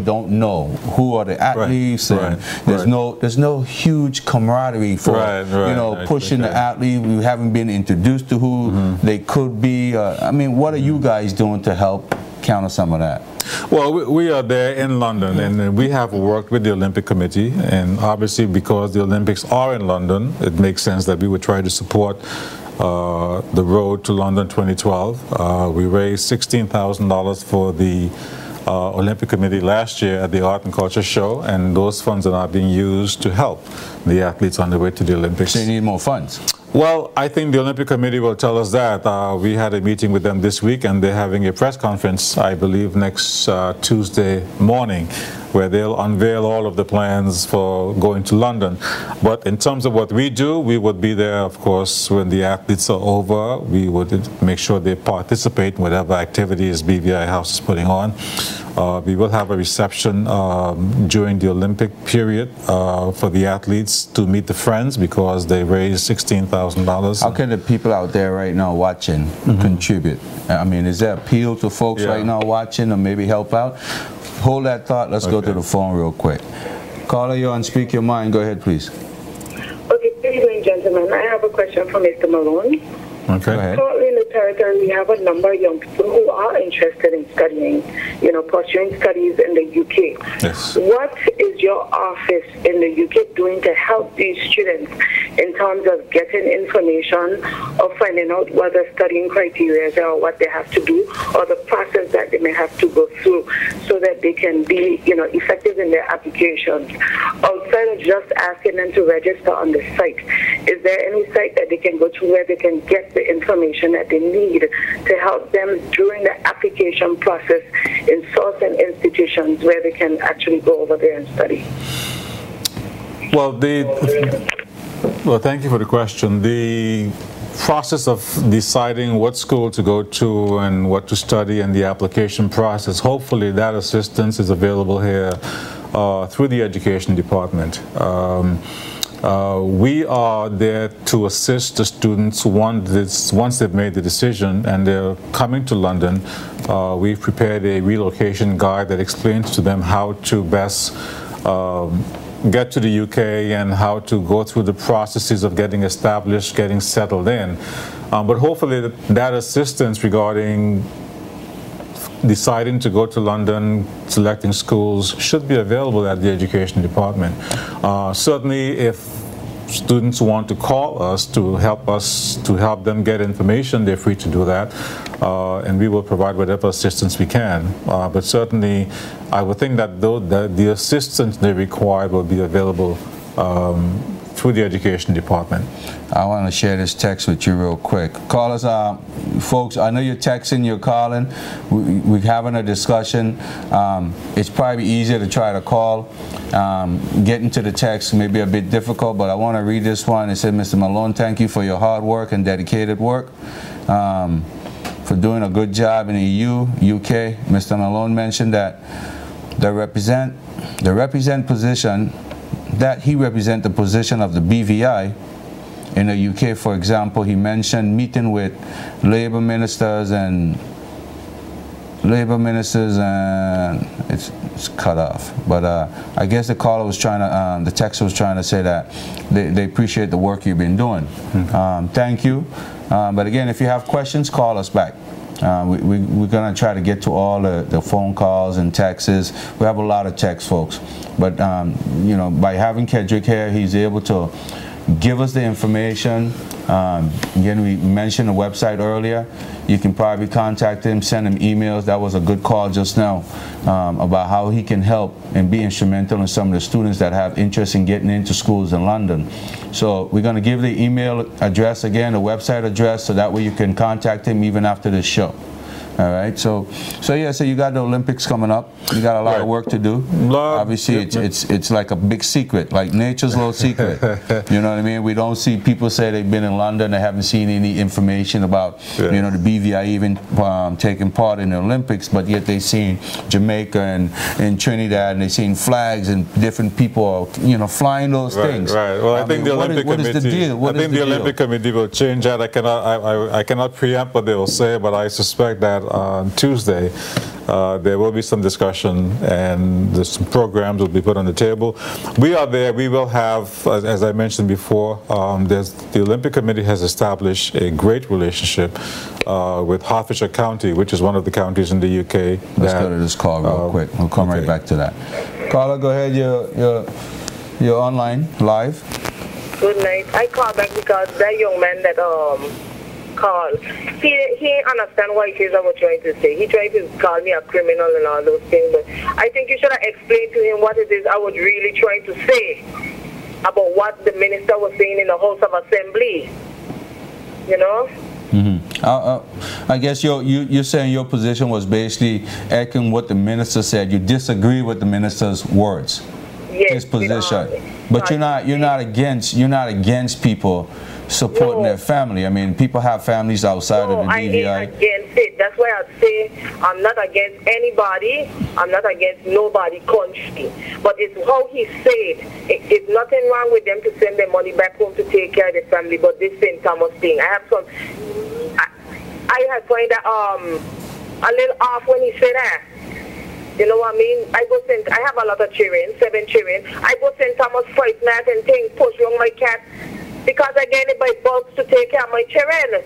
don't know who are the athletes, and there's no huge camaraderie for you know, pushing the athlete. We haven't been introduced to who they could be. I mean, what are you guys doing to help counter some of that? Well, we are there in London, and we have worked with the Olympic Committee, and obviously because the Olympics are in London, it makes sense that we would try to support the Road to London 2012. We raised $16,000 for the Olympic Committee last year at the Art and Culture Show, and those funds are now being used to help the athletes on the way to the Olympics. So you need more funds? Well, I think the Olympic Committee will tell us that. We had a meeting with them this week, and they're having a press conference, I believe, next Tuesday morning, where they'll unveil all of the plans for going to London. But in terms of what we do, we would be there, of course, when the athletes are over. We would make sure they participate in whatever activities BVI House is putting on. We will have a reception during the Olympic period for the athletes to meet the friends, because they raised $16,000. How can the people out there right now watching contribute? I mean, is there appeal to folks right now watching, or maybe help out? Hold that thought. Let's go to the phone real quick. Caller, you're on Speak Your Mind. Go ahead, please. Okay, good evening, gentlemen. I have a question for Mr. Malone. Okay. Currently in the territory, we have a number of young people who are interested in studying, you know, pursuing studies in the UK. Yes. What is your office in the UK doing to help these students in terms of getting information or finding out what the studying criteria are, or what they have to do, or the process that they may have to go through, so that they can be, you know, effective in their applications? Outside of just asking them to register on the site, is there any site that they can go to where they can get the information that they need to help them during the application process in source and institutions where they can actually go over there and study? Well, thank you for the question. The process of deciding what school to go to and what to study, and the application process, hopefully that assistance is available here through the education department. We are there to assist the students once they've made the decision and they're coming to London. We've prepared a relocation guide that explains to them how to best get to the UK and how to go through the processes of getting established, getting settled in. But hopefully that assistance regarding deciding to go to London, selecting schools, should be available at the education department. Certainly, if students want to call us to help them get information, they're free to do that, and we will provide whatever assistance we can. But certainly, I would think that the assistance they require will be available through the education department. I want to share this text with you real quick. Callers, folks, I know you're texting, you're calling. We're having a discussion. It's probably easier to try to call. Getting to the text may be a bit difficult, but I want to read this one. It said, Mr. Malone, thank you for your hard work and dedicated work. For doing a good job in the EU, UK. Mr. Malone mentioned that he represent the position of the BVI in the UK. For example, he mentioned meeting with labor ministers and it's cut off. But I guess the caller was trying to, the text was trying to say that they appreciate the work you've been doing. Thank you. But again, if you have questions, call us back. We're going to try to get to all the phone calls and texts. We have a lot of texts, folks. But, you know, by having Kedrick here, he's able to, give us the information. Again, we mentioned the website earlier. You can probably contact him, send him emails. That was a good call just now about how he can help and be instrumental in some of the students that have interest in getting into schools in London. So we're going to give the email address again, the website address, so that way you can contact him even after this show. All right, so yeah, so you got the Olympics coming up. You got a lot of work to do. Obviously, it's like a big secret, like nature's little secret. You know what I mean? We don't see people say they've been in London. They haven't seen any information about you know, the BVI even taking part in the Olympics, but yet they've seen Jamaica and Trinidad, and they've seen flags and different people, you know, flying those things. Right. Well, I think the Olympic Committee. I think the Olympic Committee will change that. I cannot preempt what they will say, but I suspect that on Tuesday, there will be some discussion and some programs will be put on the table. We are there. We will have, as I mentioned before, the Olympic Committee has established a great relationship with Hertfordshire County, which is one of the counties in the UK. Let's go to this call real quick. We'll come right back to that. Carla, go ahead. You're online, live. Good night. I called back because that young man that call. He understand what it is I was trying to say. He tried to call me a criminal and all those things, but I think you should have explained to him what it is I was really trying to say about what the minister was saying in the House of Assembly. You know? I guess you're saying your position was basically echoing what the minister said. You disagree with the minister's words, his position, but you're not against people supporting their family. I mean, people have families outside of the BVI. I ain't against it. That's why I say I'm not against anybody. I'm not against nobody country. But it's how he said. It's nothing wrong with them to send their money back home to take care of their family. But this St. Thomas thing, I have some. I had find that a little off when he said that. You know what I mean? I have a lot of children, 7 children. I go St. Thomas fight night and things, push around my cat. Because I get it by bugs to take care of my children.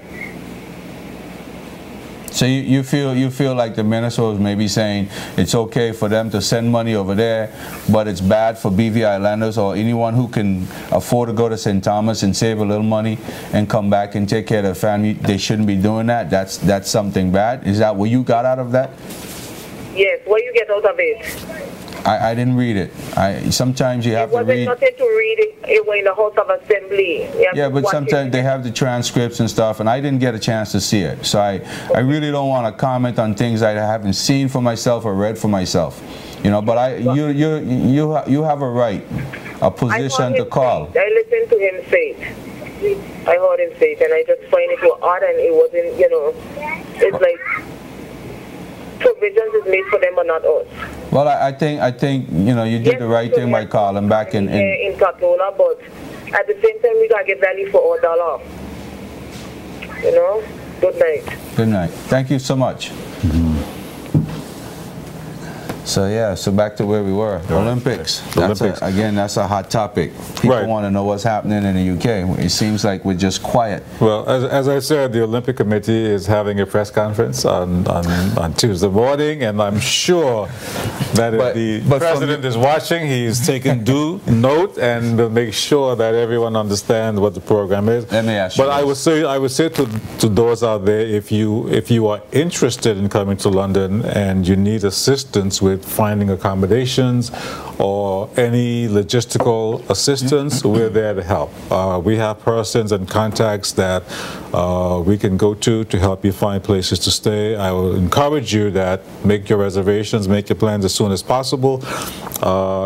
So you feel like the minister was maybe saying it's okay for them to send money over there, but it's bad for BVI lenders or anyone who can afford to go to St. Thomas and save a little money and come back and take care of their family. They shouldn't be doing that. That's something bad. Is that what you got out of that? Yes. What you get out of it? I didn't read it. Sometimes you have to read. It wasn't nothing to read it in the House of Assembly. Yeah, but sometimes they have the transcripts and stuff, and I didn't get a chance to see it. So I really don't want to comment on things I haven't seen for myself or read for myself. You know, but you have a right, a position to call. I listened to him say it. I heard him say it, and I just find it was odd, and it wasn't, you know, it's like provisions is made for them but not us. Well, I think you know, you did the right thing by calling back in Katona, but at the same time we gotta get value for our dollar. You know? Good night. Good night. Thank you so much. So yeah, so back to where we were. The Olympics. Again, that's a hot topic. People want to know what's happening in the UK. It seems like we're just quiet. Well, as I said, the Olympic Committee is having a press conference on Tuesday morning, and I'm sure that if the president is watching, he's taking due note and will make sure that everyone understands what the program is. Let me ask you. But I would say to those out there, if you are interested in coming to London and you need assistance with finding accommodations or any logistical assistance, we're there to help. We have persons and contacts that we can go to help you find places to stay. I will encourage you that make your reservations, make your plans as soon as possible.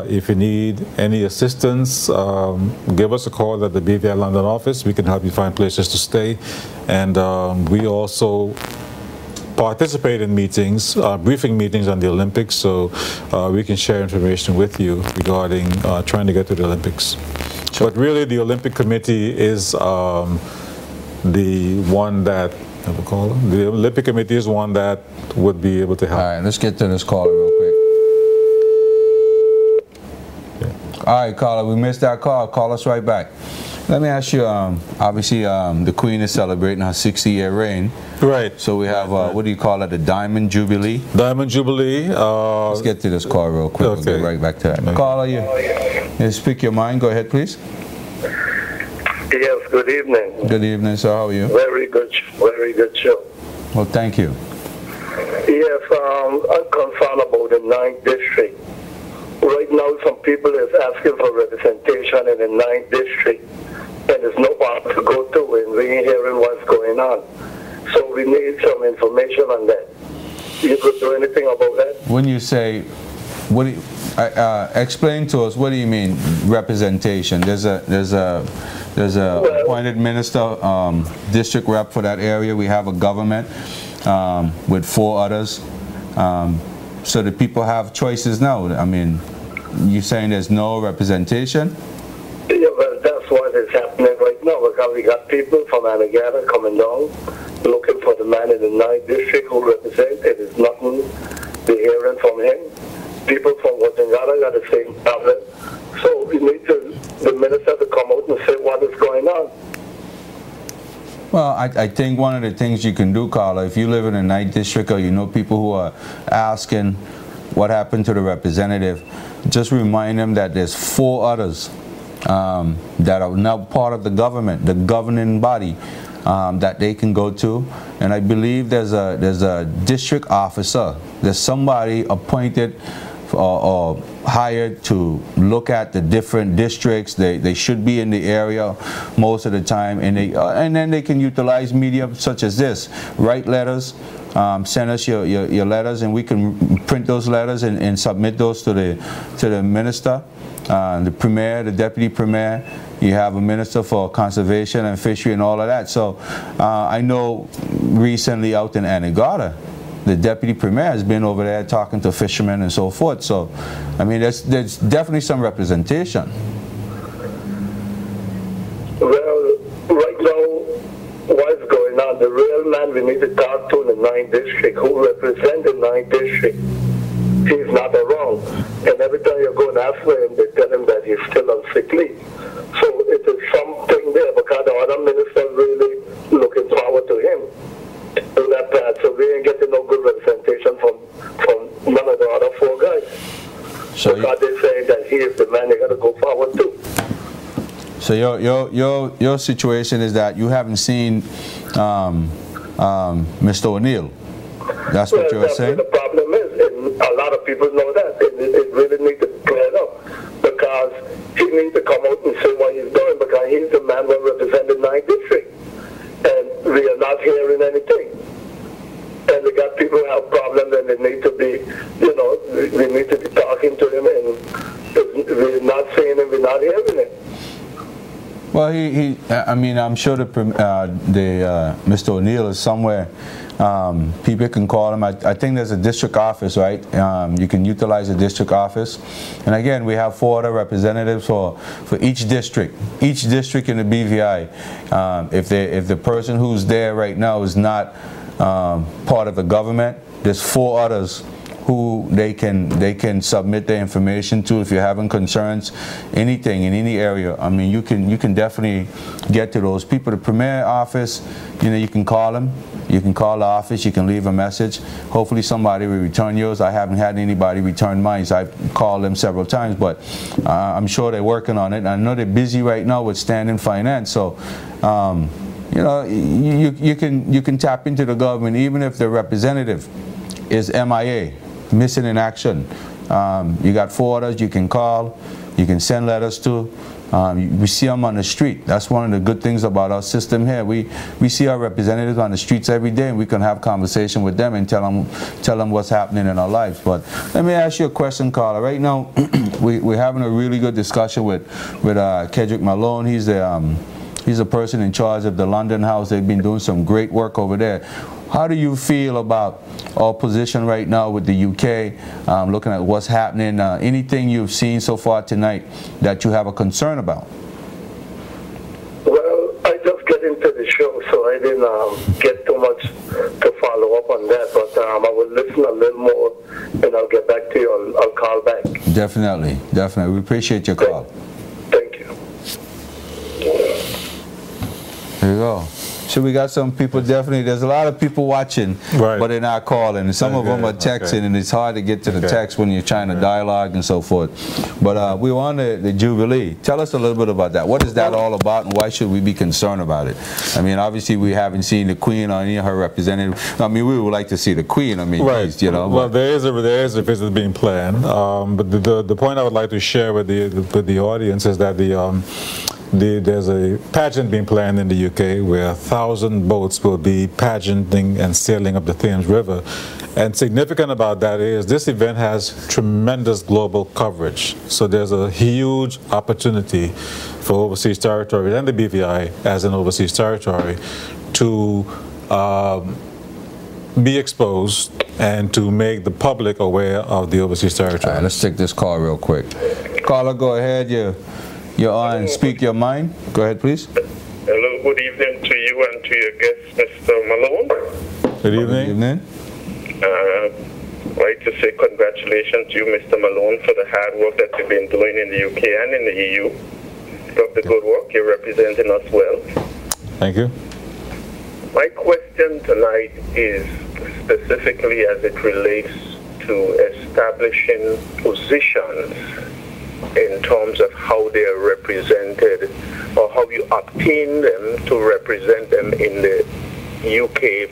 If you need any assistance, give us a call at the BVI London office. We can help you find places to stay. And we also participate in meetings, briefing meetings on the Olympics, so we can share information with you regarding trying to get to the Olympics. Sure. But really, the Olympic Committee is the one that, the Olympic Committee is one that would be able to help. All right, let's get to this caller real quick. Yeah. All right, caller, we missed that call. Call us right back. Let me ask you, obviously the Queen is celebrating her 60-year reign. Right. So we have, what do you call it, the Diamond Jubilee? Diamond Jubilee. Let's get to this call real quick. Okay. We'll get right back to that. Caller, you speak your mind. Go ahead, please. Yes, good evening. Good evening, sir. How are you? Very good show. Well, thank you. Yes, I'm concerned about the 9th district. Right now, some people is asking for representation in the 9th district, and there's no one to go to, and we ain't hearing what's going on. So we need some information on that. You could do anything about that? When you say, what do you, explain to us, what do you mean representation? There's a appointed minister, district rep for that area. We have a government with 4 others. So the people have choices now. I mean, you're saying there's no representation? Yeah, well, that's what is happening right now, because we got people from Anegada coming down, looking for the man in the 9th district who represents. It is nothing they're hearing from him. People from Wajangada got the same problem. So we need the minister to come out and say what is going on. Well, I think one of the things you can do, Carla, if you live in the 9th district or you know people who are asking what happened to the representative, just remind them that there's 4 others that are now part of the government, the governing body, that they can go to. And I believe there's a district officer, there's somebody appointed or hired to look at the different districts. They should be in the area most of the time, and then they can utilize media such as this. Write letters, send us your letters, and we can print those letters and submit those to the minister, the premier, the deputy premier. You have a minister for conservation and fishery and all of that. So I know recently out in Anegada, the deputy premier has been over there talking to fishermen and so forth. So, I mean, there's definitely some representation. Well, right now, what's going on? The real man we need to talk to in the 9th district, who represents the 9th district, he's not around. And every time you go and ask for him, they tell him that he's still on sick leave. So it is something there, because the other minister really looking forward to him. In that part, so we ain't getting no good representation from none of the other 4 guys. So because they're saying that he is the man they got to go forward to. So your situation is that you haven't seen Mr. O'Neill. That's what you're saying? The problem is, and a lot of people know that, it really needs to be cleared up, because he needs to come out and say what he's doing, because he's the man who represents the 9th district. And we are not hearing anything. And we got people who have problems, and they need to be, you know, we need to be talking to him, and we're not seeing him, we're not hearing him. Well, I mean, I'm sure Mr. O'Neill is somewhere. People can call him. I think there's a district office, right? You can utilize the district office. And again, we have 4 other representatives for each district. Each district in the BVI. If the person who's there right now is not part of the government, there's 4 others who they can submit their information to if you're having concerns, anything in any area. I mean, you can definitely get to those people. The premier office, you know, you can call them. You can call the office. You can leave a message. Hopefully somebody will return yours. I haven't had anybody return mine. So I've called them several times, but I'm sure they're working on it. I know they're busy right now with standing finance. So, you know, you can tap into the government even if the representative is MIA. Missing in action. You got 4 others you can call, you can send letters to. We see them on the street. That's one of the good things about our system here. We see our representatives on the streets every day, and we can have conversation with them and tell them what's happening in our lives. But let me ask you a question, Carla. Right now, we're having a really good discussion with Kedrick Malone. He's the person in charge of the London House. They've been doing some great work over there. How do you feel about our position right now with the UK, looking at what's happening? Anything you've seen so far tonight that you have a concern about? Well, I just get into the show, so I didn't get too much to follow up on that, but I will listen a little more, and I'll get back to you. I'll call back. Definitely. We appreciate your call. Thank you. There you go. So we got some people, definitely, there's a lot of people watching, but they're not calling. Some of them are texting, and it's hard to get to the text when you're trying to dialogue and so forth. But we were on the Jubilee. Tell us a little bit about that. What is that all about, and why should we be concerned about it? I mean, obviously, we haven't seen the Queen or any of her representatives. I mean, we would like to see the Queen. I mean, geez, you know. Well, there is a visit being planned. But the point I would like to share with the audience is that there's a pageant being planned in the UK where 1,000 boats will be pageanting and sailing up the Thames River. And significant about that is this event has tremendous global coverage. So there's a huge opportunity for overseas territories and the BVI as an overseas territory to be exposed and to make the public aware of the overseas territory. All right, let's take this call real quick. Caller, go ahead. You're on Speak Your Mind. Go ahead, please. Hello, good evening to you and to your guest, Mr. Malone. Good evening. Good evening. I'd like to say congratulations to you, Mr. Malone, for the hard work that you've been doing in the UK and in the EU. Keep up the good work. You're representing us well. Thank you. My question tonight is specifically as it relates to establishing positions in terms of how they are represented or how you obtain them to represent them in the UK,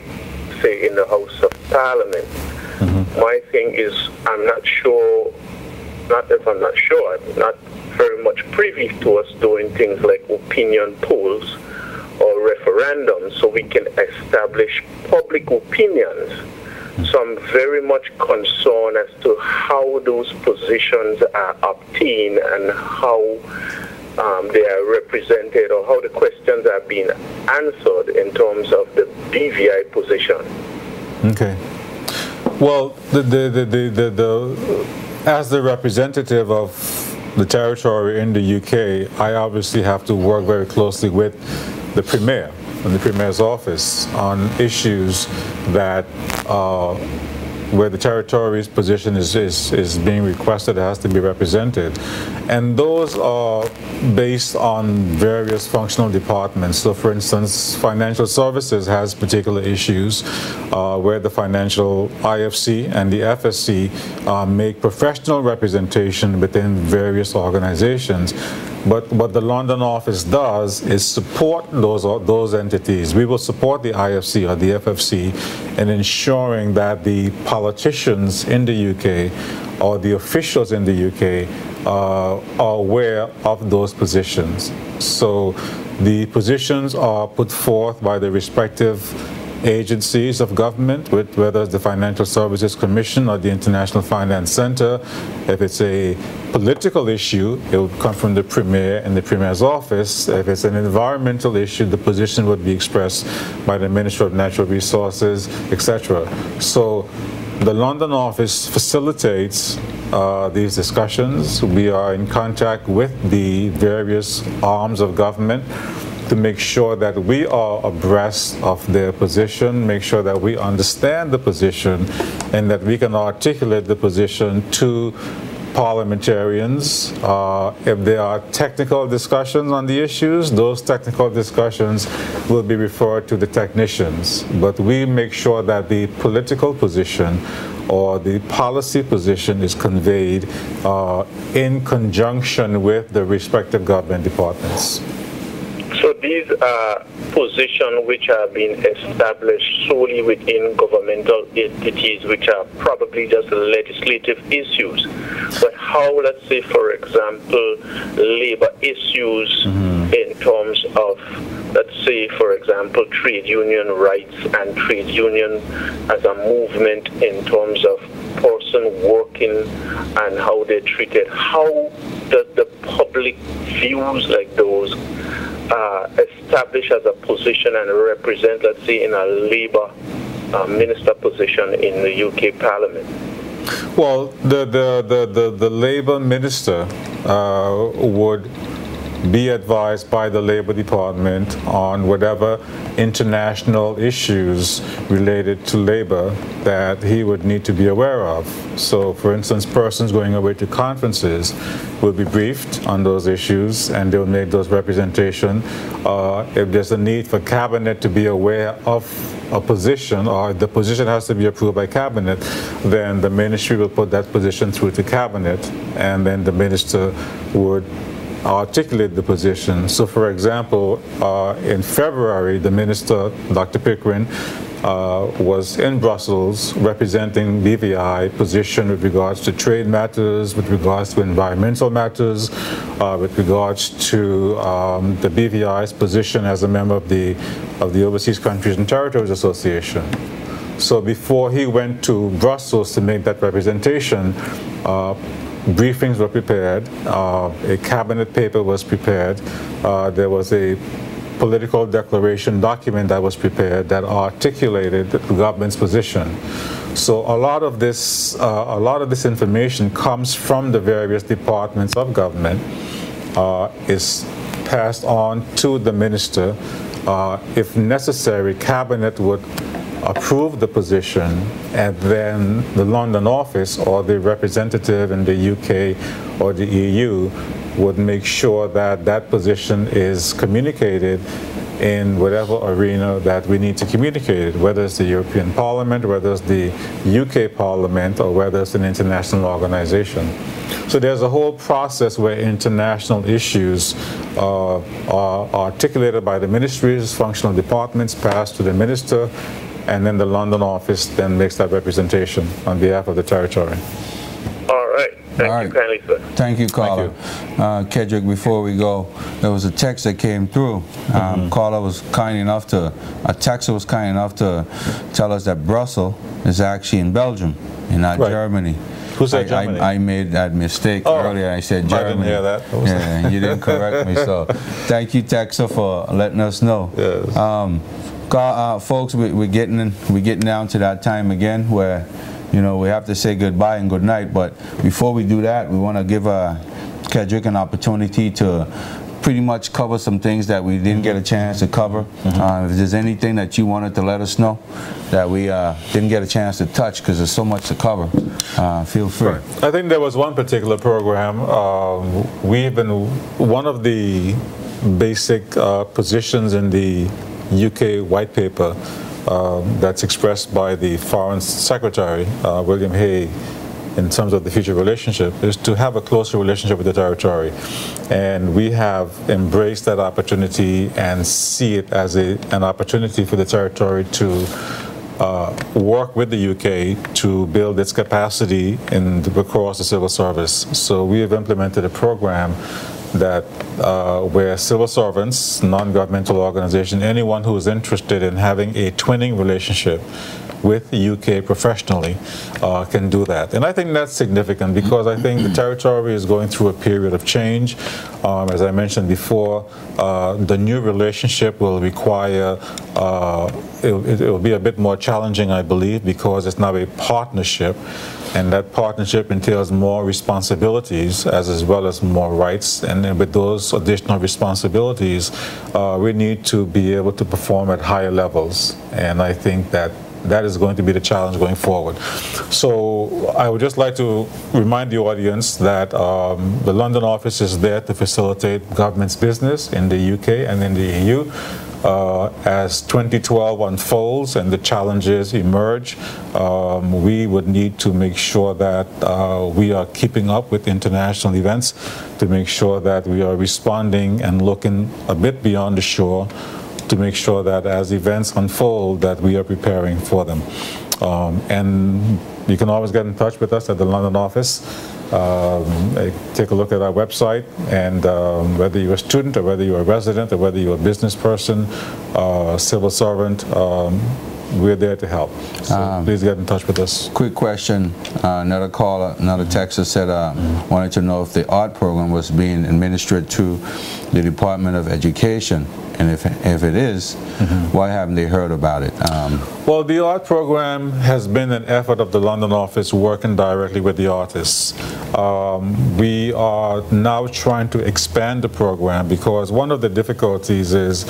say in the House of Parliament. My thing is, I'm not very much privy to us doing things like opinion polls or referendums so we can establish public opinions. So I'm very much concerned as to how those positions are obtained and how they are represented or how the questions are being answered in terms of the BVI position. Okay. Well, as the representative of the territory in the UK, I obviously have to work very closely with the Premier and the Premier's office on issues that where the territory's position is being requested, it has to be represented. And those are based on various functional departments. So for instance, financial services has particular issues where the financial IFC and the FSC make professional representation within various organizations. But what the London office does is support those entities. We will support the IFC or the FFC in ensuring that the politicians in the UK or the officials in the UK are aware of those positions. So the positions are put forth by the respective agencies of government, whether it's the Financial Services Commission or the International Finance Center. If it's a political issue, it would come from the Premier and the Premier's office. If it's an environmental issue, the position would be expressed by the Minister of Natural Resources, etc. So the London office facilitates these discussions. We are in contact with the various arms of government to make sure that we are abreast of their position, make sure that we understand the position, and that we can articulate the position to parliamentarians. If there are technical discussions on the issues, those technical discussions will be referred to the technicians. But we make sure that the political position or the policy position is conveyed in conjunction with the respective government departments. So these are positions which are being established solely within governmental entities, which are probably just legislative issues. But how, let's say, for example, labor issues in terms of, let's say, for example, trade union rights and trade union as a movement in terms of person working and how they're treated, how does the public views like those establish as a position and represent, let's say, in a Labour minister position in the UK Parliament? Well, the Labour minister would be advised by the Labor Department on whatever international issues related to labor that he would need to be aware of. So, for instance, persons going away to conferences will be briefed on those issues, and they'll make those representations. If there's a need for cabinet to be aware of a position, or the position has to be approved by cabinet, then the ministry will put that position through to cabinet, and then the minister would articulate the position. So, for example, in February, the minister, Dr. Pickering, was in Brussels representing BVI position with regards to trade matters, with regards to environmental matters, with regards to the BVI's position as a member of the Overseas Countries and Territories Association. So before he went to Brussels to make that representation, briefings were prepared, a cabinet paper was prepared, there was a political declaration document that was prepared that articulated the government's position. So a lot of this information comes from the various departments of government, is passed on to the minister. If necessary, cabinet would approve the position, and then the London office or the representative in the UK or the EU would make sure that that position is communicated in whatever arena that we need to communicate it, whether it's the European Parliament, whether it's the UK Parliament, or whether it's an international organization. So there's a whole process where international issues are articulated by the ministries, functional departments, passed to the minister, and then the London office then makes that representation on behalf of the territory. All right. Thank you kindly, sir. Thank you, caller. Kedrick, before we go, there was a text that came through. Caller was kind enough to, a texter was kind enough to tell us that Brussels is actually in Belgium and not Germany. Who said Germany? I made that mistake earlier. I said Germany. I didn't hear that. Yeah, you didn't correct me. So thank you, texter, for letting us know. Yes. Folks, we're getting down to that time again where, you know, we have to say goodbye and good night. But before we do that, we want to give Kedrick an opportunity to pretty much cover some things that we didn't get a chance to cover. If there's anything that you wanted to let us know that we didn't get a chance to touch, because there's so much to cover, feel free. Right. I think there was one particular program. We've been, one of the basic positions in the UK white paper that's expressed by the Foreign Secretary, William Hay, in terms of the future relationship, is to have a closer relationship with the territory. And we have embraced that opportunity and see it as an opportunity for the territory to work with the UK to build its capacity across the civil service. So we have implemented a program that where civil servants, non-governmental organizations, anyone who is interested in having a twinning relationship with the UK professionally can do that. And I think that's significant because I think the territory is going through a period of change. As I mentioned before, the new relationship will require, it will be a bit more challenging, I believe, because it's now a partnership. And that partnership entails more responsibilities as well as more rights. And then with those additional responsibilities, we need to be able to perform at higher levels. And I think that that is going to be the challenge going forward. So I would just like to remind the audience that the London office is there to facilitate government's business in the UK and in the EU. As 2012 unfolds and the challenges emerge, we would need to make sure that we are keeping up with international events, to make sure that we are responding and looking a bit beyond the shore, to make sure that as events unfold that we are preparing for them. And you can always get in touch with us at the London office. Take a look at our website, and whether you're a student or whether you're a resident or whether you're a business person, civil servant, we're there to help. So please get in touch with us. Quick question. Another caller, another texter said wanted to know if the art program was being administered to the Department of Education, And if it is, why haven't they heard about it? Well, the art program has been an effort of the London office working directly with the artists. We are now trying to expand the program because one of the difficulties is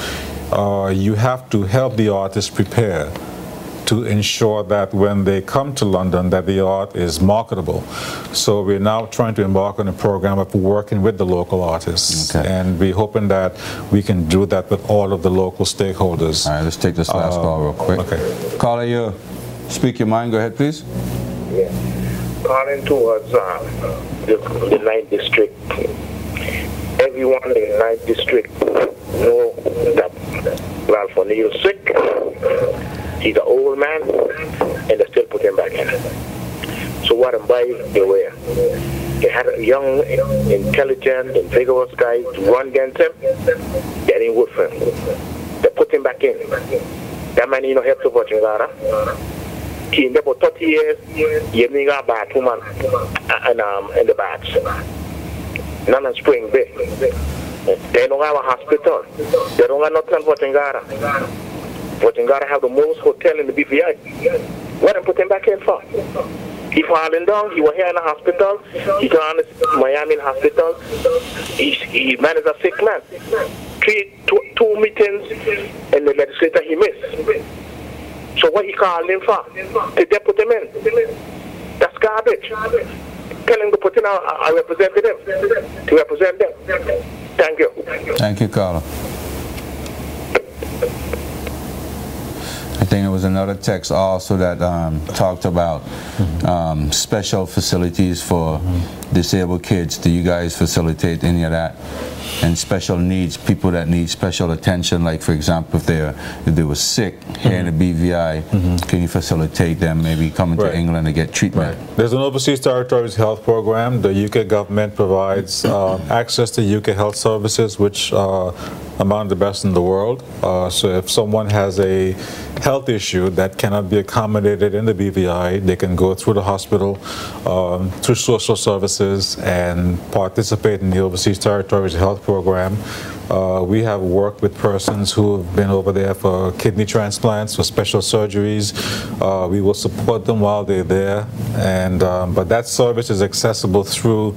you have to help the artists prepare to ensure that when they come to London that the art is marketable. So we're now trying to embark on a program of working with the local artists. Okay. And we're hoping that we can do that with all of the local stakeholders. All right, let's take this last call real quick. Okay. Caller, you speak your mind. Go ahead, please. Yeah. Calling towards the 9th district. Everyone in the 9th district know that Ralph O'Neill is sick. He's an old man, and they still put him back in. So what am I aware? They had a young, intelligent, and vigorous guy to run against him. They didn't work for him. They put him back in. That man, helped to watch Ngara. He in there for 30 years. He didn't got bad woman in the bats. None in Spring Bay. They don't have a hospital. They don't have nothing for Ngara. But Ngara have the most hotel in the BVI. What did put him back in for? He falling down. He was here in the hospital. He gone to Miami hospital. He managed a sick man. Two meetings in the legislature he missed. So what he called him for? Did they put him in? That's garbage. Tell him to put in a representative to represent them. Thank you. Thank you, caller. I think it was another text also that talked about special facilities for disabled kids. Do you guys facilitate any of that? And special needs, people that need special attention, like for example, if they were sick here in the BVI, can you facilitate them maybe coming to England to get treatment? Right. There's an Overseas Territories Health Program. The UK government provides access to UK health services, which are among the best in the world. So if someone has a health issue that cannot be accommodated in the BVI, they can go through the hospital, through social services, and participate in the Overseas Territories Health Program. We have worked with persons who have been over there for kidney transplants, for special surgeries. We will support them while they're there, and but that service is accessible through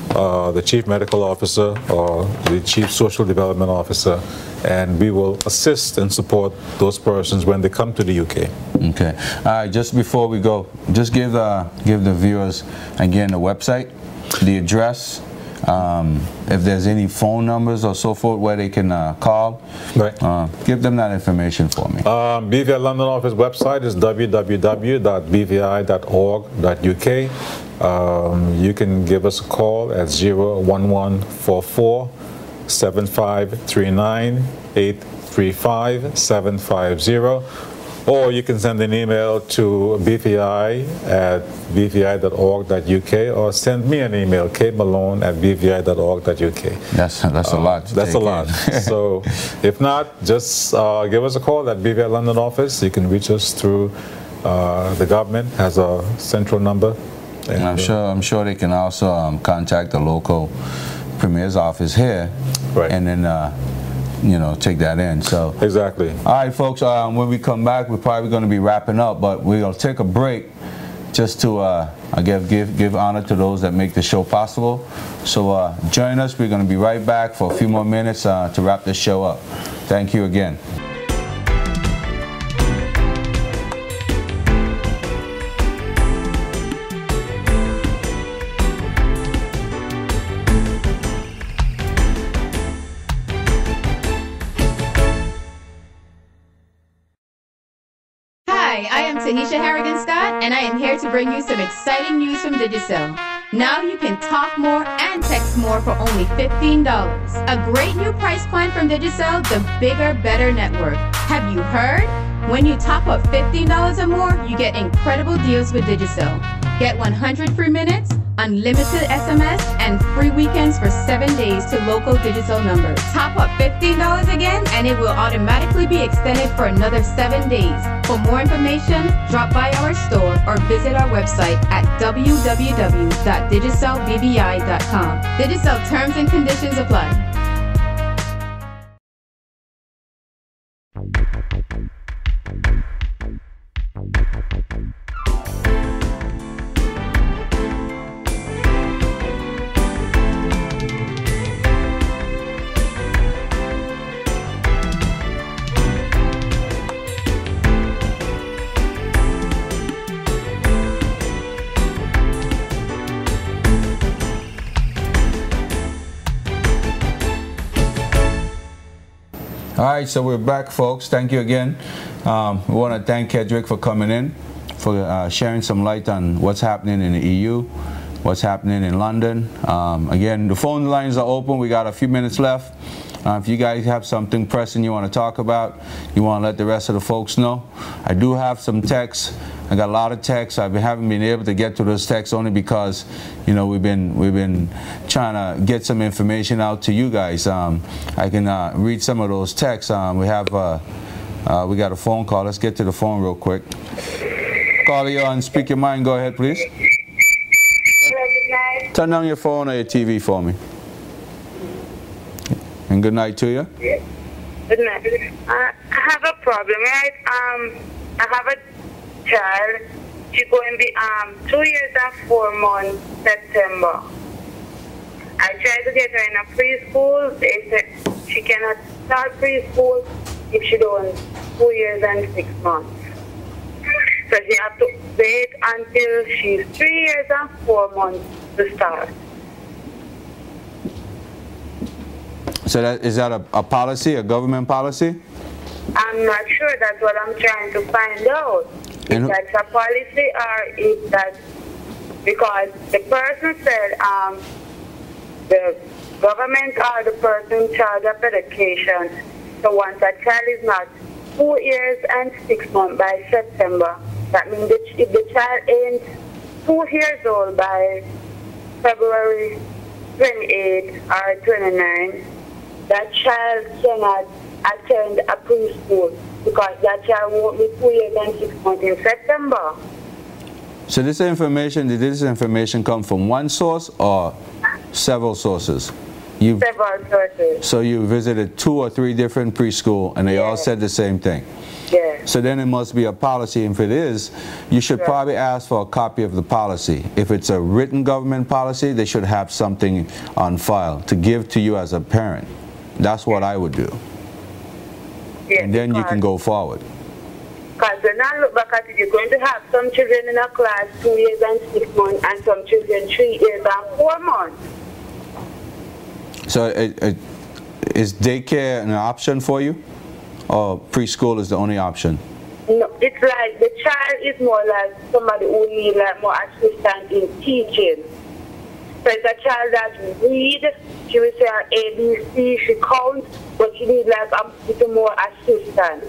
the Chief Medical Officer or the Chief Social Development Officer, and we will assist and support those persons when they come to the UK. Okay. All right, just before we go, just give the viewers again the website, the address, if there's any phone numbers or so forth where they can call. Right. Give them that information for me. BVI London office website is www.bvi.org.uk. You can give us a call at 01144 7539 835 750. Or you can send an email to bvi@bvi.org.uk, or send me an email, kmalone@bvi.org.uk. That's a lot. That's a lot. So if not, just give us a call at BVI London office. You can reach us through the government has a central number. And I'm sure they can also contact the local Premier's office here, and then take that in. So exactly. All right, folks. When we come back, we're probably going to be wrapping up, but we're going to take a break just to give honor to those that make the show possible. So join us. We're going to be right back for a few more minutes to wrap this show up. Thank you again. Tanisha Harrigan Scott, and I am here to bring you some exciting news from Digicel. Now you can talk more and text more for only $15. A great new price plan from Digicel, the bigger, better network. Have you heard? When you top up $15 or more, you get incredible deals with Digicel. Get 100 free minutes, unlimited SMS, and free weekends for 7 days to local Digicel numbers. Top up $15 again, and it will automatically be extended for another 7 days. For more information, drop by our store or visit our website at www.digicelbvi.com. Digicel terms and conditions apply. All right, so we're back, folks. Thank you again. We want to thank Kedrick for coming in, for sharing some light on what's happening in the EU, what's happening in London. Again, the phone lines are open. We got a few minutes left. If you guys have something pressing you want to talk about, you want to let the rest of the folks know. I do have some texts. I got a lot of texts. haven't been able to get to those texts only because, you know, we've been trying to get some information out to you guys. I can read some of those texts. We got a phone call. Let's get to the phone real quick. Caller, you're on Speak Your Mind. Go ahead, please. Turn down your phone or your TV for me. And good night to you. Good night. I have a problem, right? I have a child. She's going to be 2 years and 4 months September. I tried to get her in a preschool. They said she cannot start preschool if she don't 2 years and 6 months. So she has to wait until she's 3 years and 4 months to start. So is that a policy, a government policy? I'm not sure. That's what I'm trying to find out. If that's a policy or if that's because the person said the government or the person in charge of education. So once a child is not 2 years and 6 months by September, that means that if the child ain't 2 years old by February 28 or 29, that child cannot attend a preschool because that child won't be 2 years and 6 months in September. So did this information come from one source or several sources? Several sources. So you visited 2 or 3 different preschool and they all said the same thing? Yeah. So then it must be a policy. If it is, you should probably ask for a copy of the policy. If it's a written government policy, they should have something on file to give to you as a parent. That's what I would do. Yeah, and then you can go forward. Because when I look back at it, you're going to have some children in a class 2 years and 6 months and some children 3 years and 4 months. So is daycare an option for you? Or preschool is the only option? No, it's like the child is more like somebody who needs like more assistance in teaching. So it's a child that read, she will say her ABC, she counts, but she needs like a little more assistance.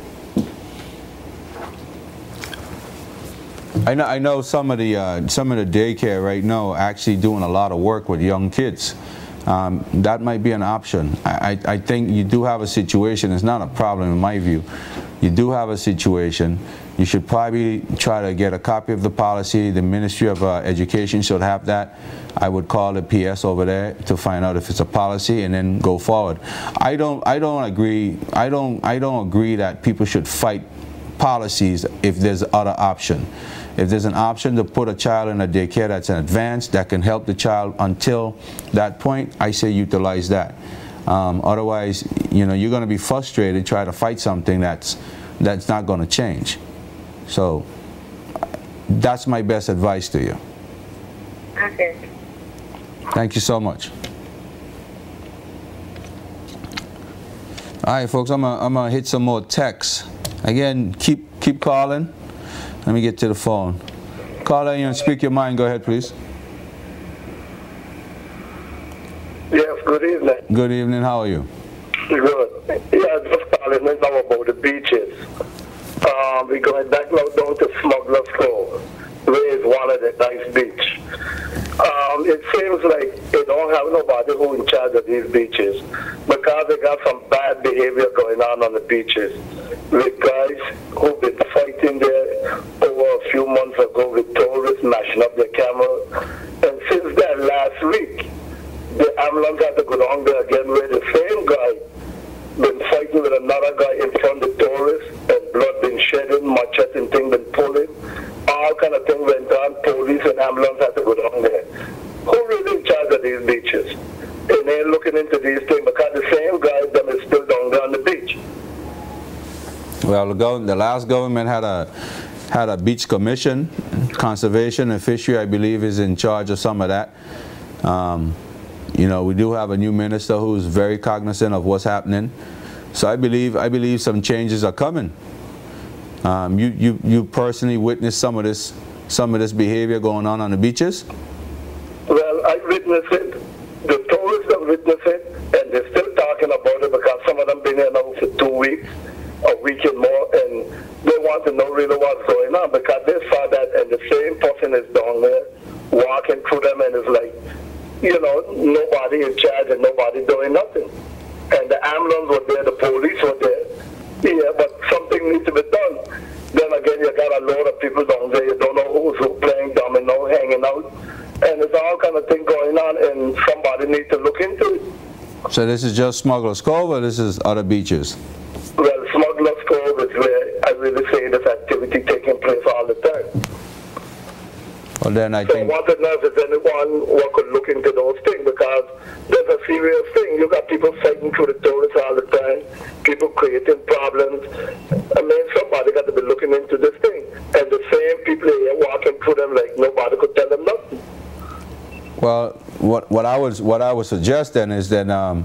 I know some of the daycare right now are actually doing a lot of work with young kids. That might be an option. I think you do have a situation. It's not a problem in my view. You do have a situation. You should probably try to get a copy of the policy. The Ministry of Education should have that. I would call the PS over there to find out if it's a policy and then go forward. I don't agree that people should fight policies if there's other option. If there's an option to put a child in a daycare that's an advanced, that can help the child until that point, I say utilize that. Otherwise, you know, you're going to be frustrated trying to fight something that's not going to change. So that's my best advice to you. Okay. Thank you so much. All right, folks, I'm gonna hit some more texts. Again, keep calling. Let me get to the phone. Caller, you Speak Your Mind. Go ahead, please. Yes, good evening. Good evening. How are you? Good. Yeah, just calling now about the beaches. We're going back now down to Smuggler's Cove, where is one of the nice beach. It seems like they don't have nobody who in charge of these beaches because they got some bad behavior going on the beaches with guys who've been fighting there over a few months ago with tourists mashing up their camera. And since that last week, the ambulance had to go down there again where the same guy been fighting with another guy in front of the tourists and blood been shedding, machete and thing been pulling. All kind of things went on. Police and ambulance had to go down there. Who really in charge of these beaches? And they're looking into these things because the same guy them is still down there on the beach. Well, the last government had a beach commission. Conservation and fishery, I believe, is in charge of some of that. You know, we do have a new minister who's very cognizant of what's happening. So I believe some changes are coming. You personally witnessed some of this behavior going on the beaches? Well, I witnessed it. The tourists have witnessed it, and they're still talking about it because some of them been here now for 2 weeks, a week and more, and they want to know really what's going on because they saw that, and the same person is down there walking through them, and it's like, you know, nobody in charge and nobody doing nothing. And the ambulance was there, the police were there. Yeah, but something needs to be done. Then again, you got a lot of people down there. You don't know who's playing domino, hanging out. And there's all kind of thing going on, and somebody needs to look into it. So this is just Smuggler's Cove, or this is other beaches? Well, Smuggler's Cove is where I really say this activity taking place all the time. Well, then I think... So I want to know if there's anyone who could look into those things, because there's a serious thing. You got people fighting through the tourists all the time, people creating problems. I mean, somebody got to be looking into this thing. And the same people here walking through them like nobody could tell them nothing. Well, what I would suggest then is that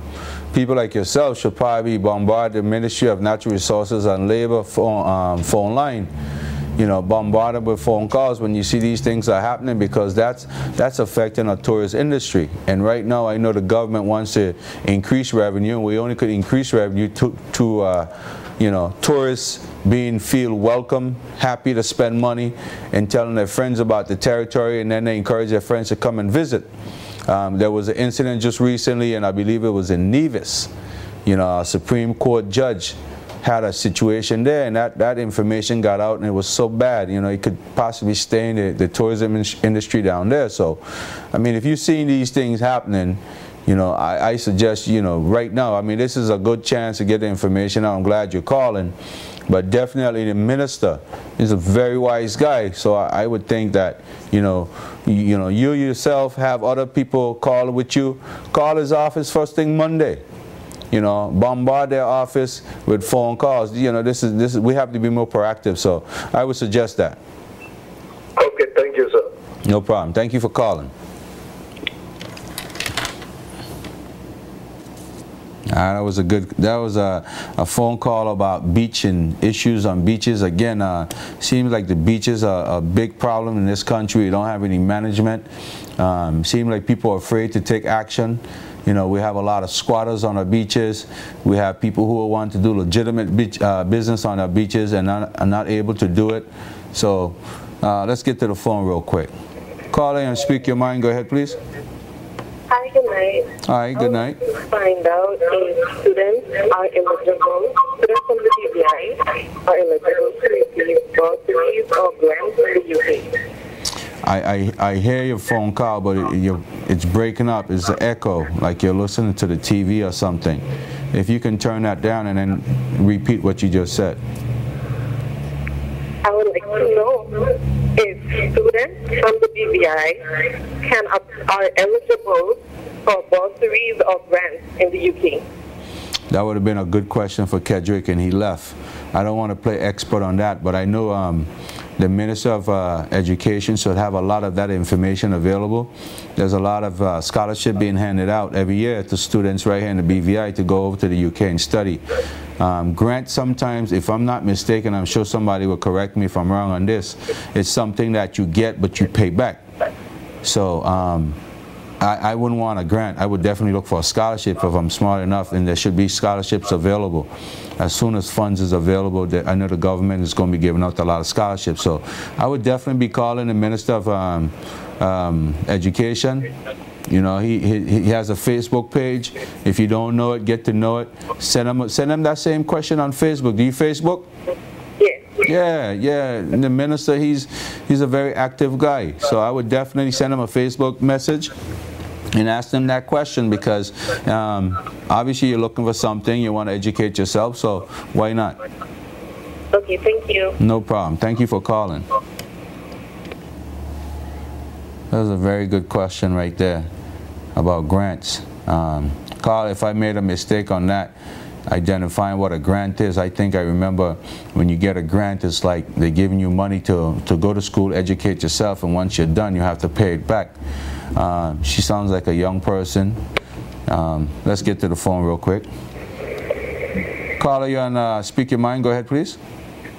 people like yourself should probably bombard the Ministry of Natural Resources and Labor phone line. You know, bombard them with phone calls when you see these things are happening, because that's affecting our tourist industry. And right now, I know the government wants to increase revenue, and we only could increase revenue to you know, tourists feel welcome, happy to spend money, and telling their friends about the territory, and then they encourage their friends to come and visit. There was an incident just recently, and I believe it was in Nevis. You know, a Supreme Court judge had a situation there, and that information got out, and it was so bad, you know, it could possibly stain the tourism industry down there. So, I mean, if you're seeing these things happening, you know, I suggest, you know, right now, I mean, this is a good chance to get the information out. I'm glad you're calling, but definitely the minister is a very wise guy. So I would think that, you know, you yourself have other people call with you. Call his office first thing Monday. You know, bombard their office with phone calls. You know, this is we have to be more proactive. So I would suggest that. Okay, thank you, sir. No problem. Thank you for calling. That was a phone call about beach and issues on beaches. Again, seems like the beaches are a big problem in this country. We don't have any management. Seems like people are afraid to take action. You know, we have a lot of squatters on our beaches. We have people who want to do legitimate business on our beaches and are not able to do it. So let's get to the phone real quick. Call in and speak your mind. Go ahead, please. Hi, good night. Hi, good night. I want to find out if students are eligible, students from the BVI are eligible to receive bursaries or grants in the UK. I hear your phone call, but it's breaking up. It's an echo, like you're listening to the TV or something. If you can turn that down and then repeat what you just said. I would like to know if students from the BVI are eligible for bursaries or grants in the UK. That would have been a good question for Kedrick, and he left. I don't want to play expert on that, but I know the Minister of Education should have a lot of that information available. There's a lot of scholarship being handed out every year to students right here in the BVI to go over to the UK and study. Grants sometimes, if I'm not mistaken, I'm sure somebody will correct me if I'm wrong on this, it's something that you get but you pay back. So I wouldn't want a grant. I would definitely look for a scholarship if I'm smart enough, and there should be scholarships available. As soon as funds is available, I know the government is going to be giving out a lot of scholarships. So I would definitely be calling the Minister of Education. You know, he has a Facebook page. If you don't know it, get to know it. Send him that same question on Facebook. Do you Facebook? Yeah. The minister, he's a very active guy. So I would definitely send him a Facebook message and ask them that question, because obviously you're looking for something, you want to educate yourself, so why not? Okay, thank you. No problem. Thank you for calling. That was a very good question right there about grants. Carl, if I made a mistake on that, identifying what a grant is, I think I remember when you get a grant, it's like they're giving you money to go to school, educate yourself, and once you're done, you have to pay it back. She sounds like a young person. Let's get to the phone real quick. Caller, you're on Speak Your Mind. Go ahead, please.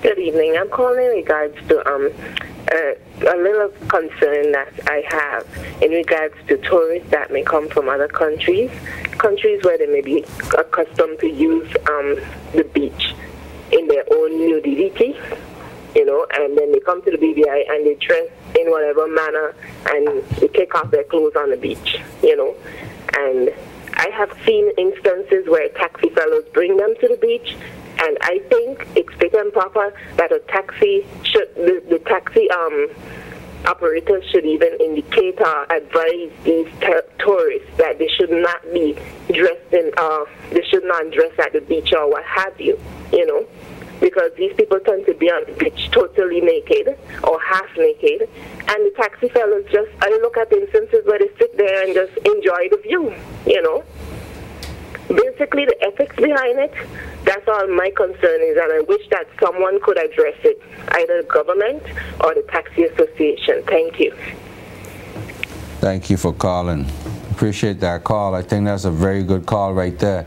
Good evening. I'm calling in regards to a little concern that I have in regards to tourists that may come from other countries where they may be accustomed to use the beach in their own nudity, you know, and then they come to the BVI and they dress in whatever manner and they take off their clothes on the beach, you know. And I have seen instances where taxi fellows bring them to the beach, and I think it's fit and proper that a taxi should, the taxi operators should even indicate or advise these tourists that they should not be dressed in, they should not dress at the beach or what have you, you know, because these people tend to be on the beach totally naked or half naked, and the taxi fellows just, I look at instances where they sit there and just enjoy the view, you know. Basically, the ethics behind it, that's all my concern is, and I wish that someone could address it, either the government or the taxi association. Thank you. Thank you for calling. Appreciate that call. I think that's a very good call right there.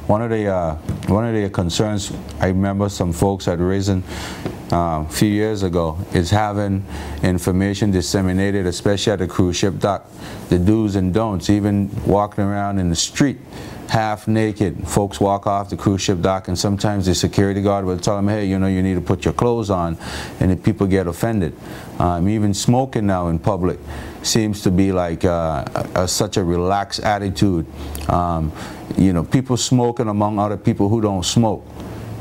One of the concerns I remember some folks had risen a few years ago is having information disseminated, especially at the cruise ship dock, the do's and don'ts, even walking around in the street half naked. Folks walk off the cruise ship dock and sometimes the security guard will tell them, hey, you know, you need to put your clothes on, and then people get offended. Even smoking now in public seems to be like such a relaxed attitude. You know, people smoking among other people who don't smoke.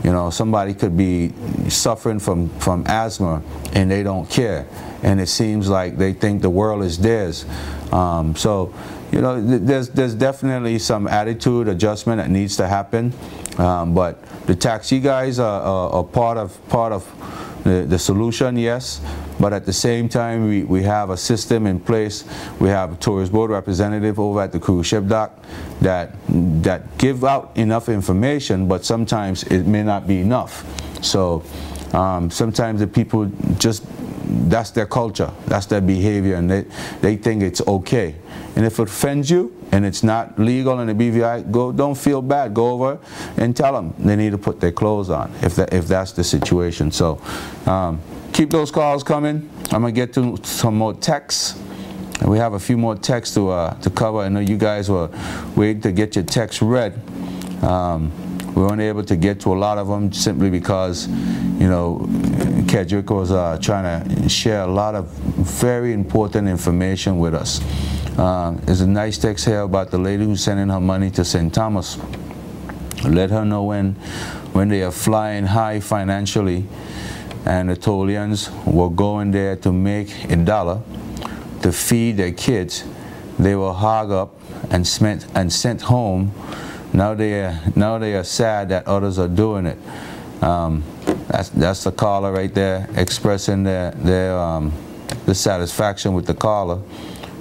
You know, somebody could be suffering from asthma and they don't care, and it seems like they think the world is theirs. So, you know, there's definitely some attitude adjustment that needs to happen, but the taxi guys are part of the solution, yes. But at the same time, we have a system in place. We have a tourist board representative over at the cruise ship dock that give out enough information, but sometimes it may not be enough. So sometimes the people just, that's their culture, that's their behavior, and they think it's okay. And if it offends you and it's not legal in the BVI, don't feel bad. Go over and tell them they need to put their clothes on if that's the situation. So keep those calls coming. I'm gonna get to some more texts. We have a few more texts to cover. I know you guys were waiting to get your texts read. We weren't able to get to a lot of them simply because, you know, Kedrick was trying to share a lot of very important information with us. There's a nice text here about the lady who's sending her money to St. Thomas. Let her know when they are flying high financially and the Tolians were going there to make $1 to feed their kids, they were hog up and sent home. Now they are sad that others are doing it. That's the caller right there expressing their dissatisfaction with the caller.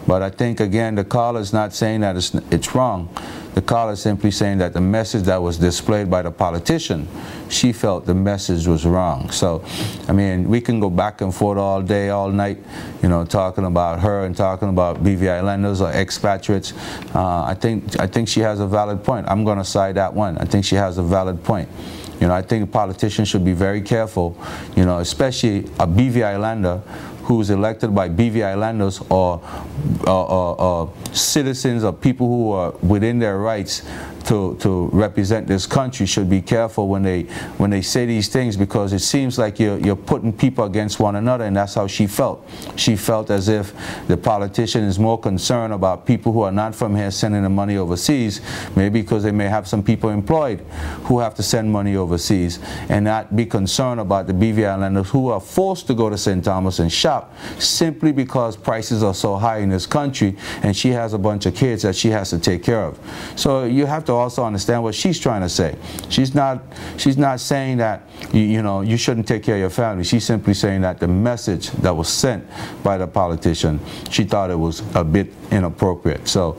But I think, again, the caller is not saying that it's wrong. The caller is simply saying that the message that was displayed by the politician, she felt the message was wrong. So, I mean, we can go back and forth all day, all night, you know, talking about her and talking about BVI lenders or expatriates. I think she has a valid point. I'm going to side that one. I think she has a valid point. You know, I think politicians should be very careful, you know, especially a BVI lender who is elected by BVI lenders or citizens or people who are within their rights to represent this country should be careful when they say these things, because it seems like you're putting people against one another, and that's how she felt. She felt as if the politician is more concerned about people who are not from here sending the money overseas, maybe because they may have some people employed who have to send money overseas, and not be concerned about the BVI lenders who are forced to go to St. Thomas and shop simply because prices are so high in this country, and she has a bunch of kids that she has to take care of. So you have to also understand what she's trying to say. She's not saying that you know, you shouldn't take care of your family. She's simply saying that the message that was sent by the politician, she thought it was a bit inappropriate. So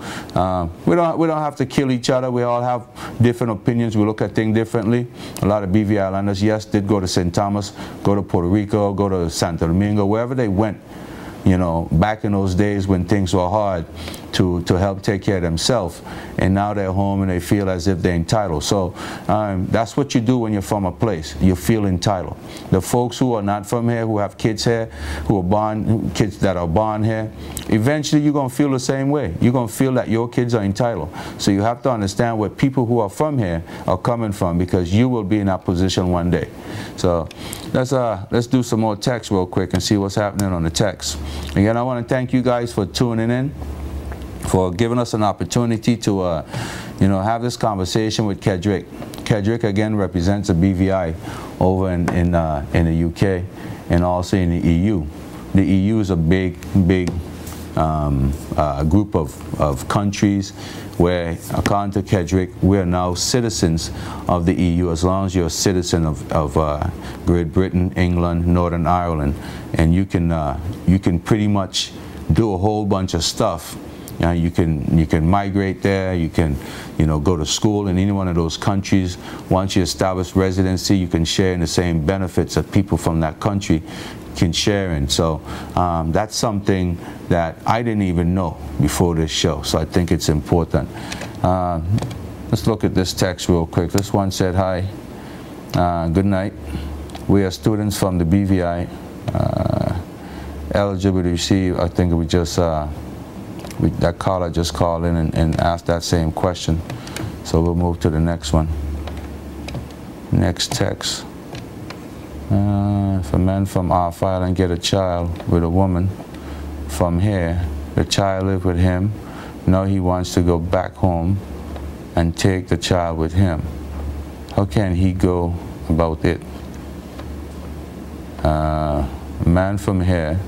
we don't have to kill each other. We all have different opinions. We look at things differently. A lot of BVI lenders, yes, did go to St. Thomas, go to Puerto Rico, go to Santo Domingo, wherever they went. you know, back in those days when things were hard, to help take care of themselves, and now they're home and they feel as if they're entitled. So that's what you do when you're from a place. You feel entitled. The folks who are not from here, who have kids here, who are born, kids that are born here, eventually you're going to feel the same way. You're going to feel that your kids are entitled. So you have to understand where people who are from here are coming from, because you will be in that position one day. So let's do some more text real quick and see what's happening on the text. Again, I want to thank you guys for tuning in, for giving us an opportunity to you know, have this conversation with Kedrick. Kedrick again represents a BVI over in the UK and also in the EU. The EU is a big group of countries where, according to Kedrick, we are now citizens of the EU, as long as you're a citizen of Great Britain, England, Northern Ireland, and you can pretty much do a whole bunch of stuff. You can migrate there, you can, you know, go to school in any one of those countries. Once you establish residency, you can share in the same benefits that people from that country can share in. So that's something that I didn't even know before this show, so I think it's important. Let's look at this text real quick. This one said, hi, good night. We are students from the BVI, eligible to receive, I think we just, that caller just called in and asked that same question. So we'll move to the next one. Next text. If a man from our island get a child with a woman from here, the child live with him, now he wants to go back home and take the child with him. How can he go about it? A man from here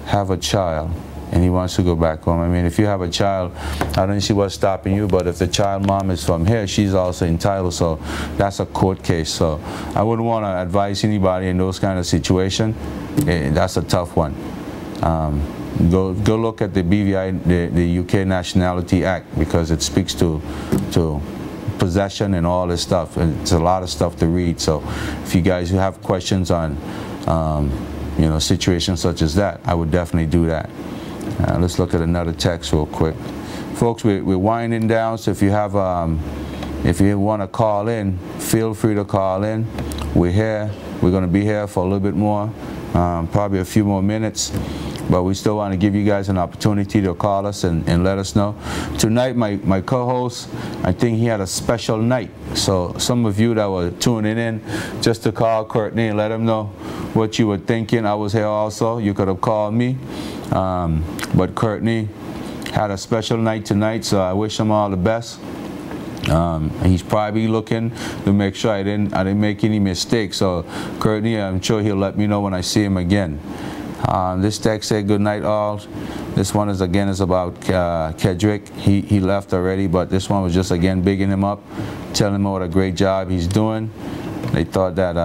have a child and he wants to go back home. I mean, if you have a child, I don't see what's stopping you, but if the child mom is from here, she's also entitled, so that's a court case. So I wouldn't want to advise anybody in those kind of situations. That's a tough one. Go look at the BVI, the UK Nationality Act, because it speaks to possession and all this stuff. It's a lot of stuff to read. So if you guys have questions on you know, situations such as that, I would definitely do that. Let's look at another text real quick. Folks, we're winding down, so if you have if you want to call in, feel free to call in. We're here. We're going to be here for a little bit more, probably a few more minutes, but we still want to give you guys an opportunity to call us and let us know. Tonight, my co-host, I think he had a special night, so some of you that were tuning in just to call Courtney and let him know what you were thinking. I was here also. You could have called me, but Courtney had a special night tonight, so I wish him all the best. He's probably looking to make sure I didn't make any mistakes. So Courtney, I'm sure he'll let me know when I see him again. This text said, good night all. This one is about Kedrick. He left already, but this one was just again bigging him up, telling him what a great job he's doing. They thought that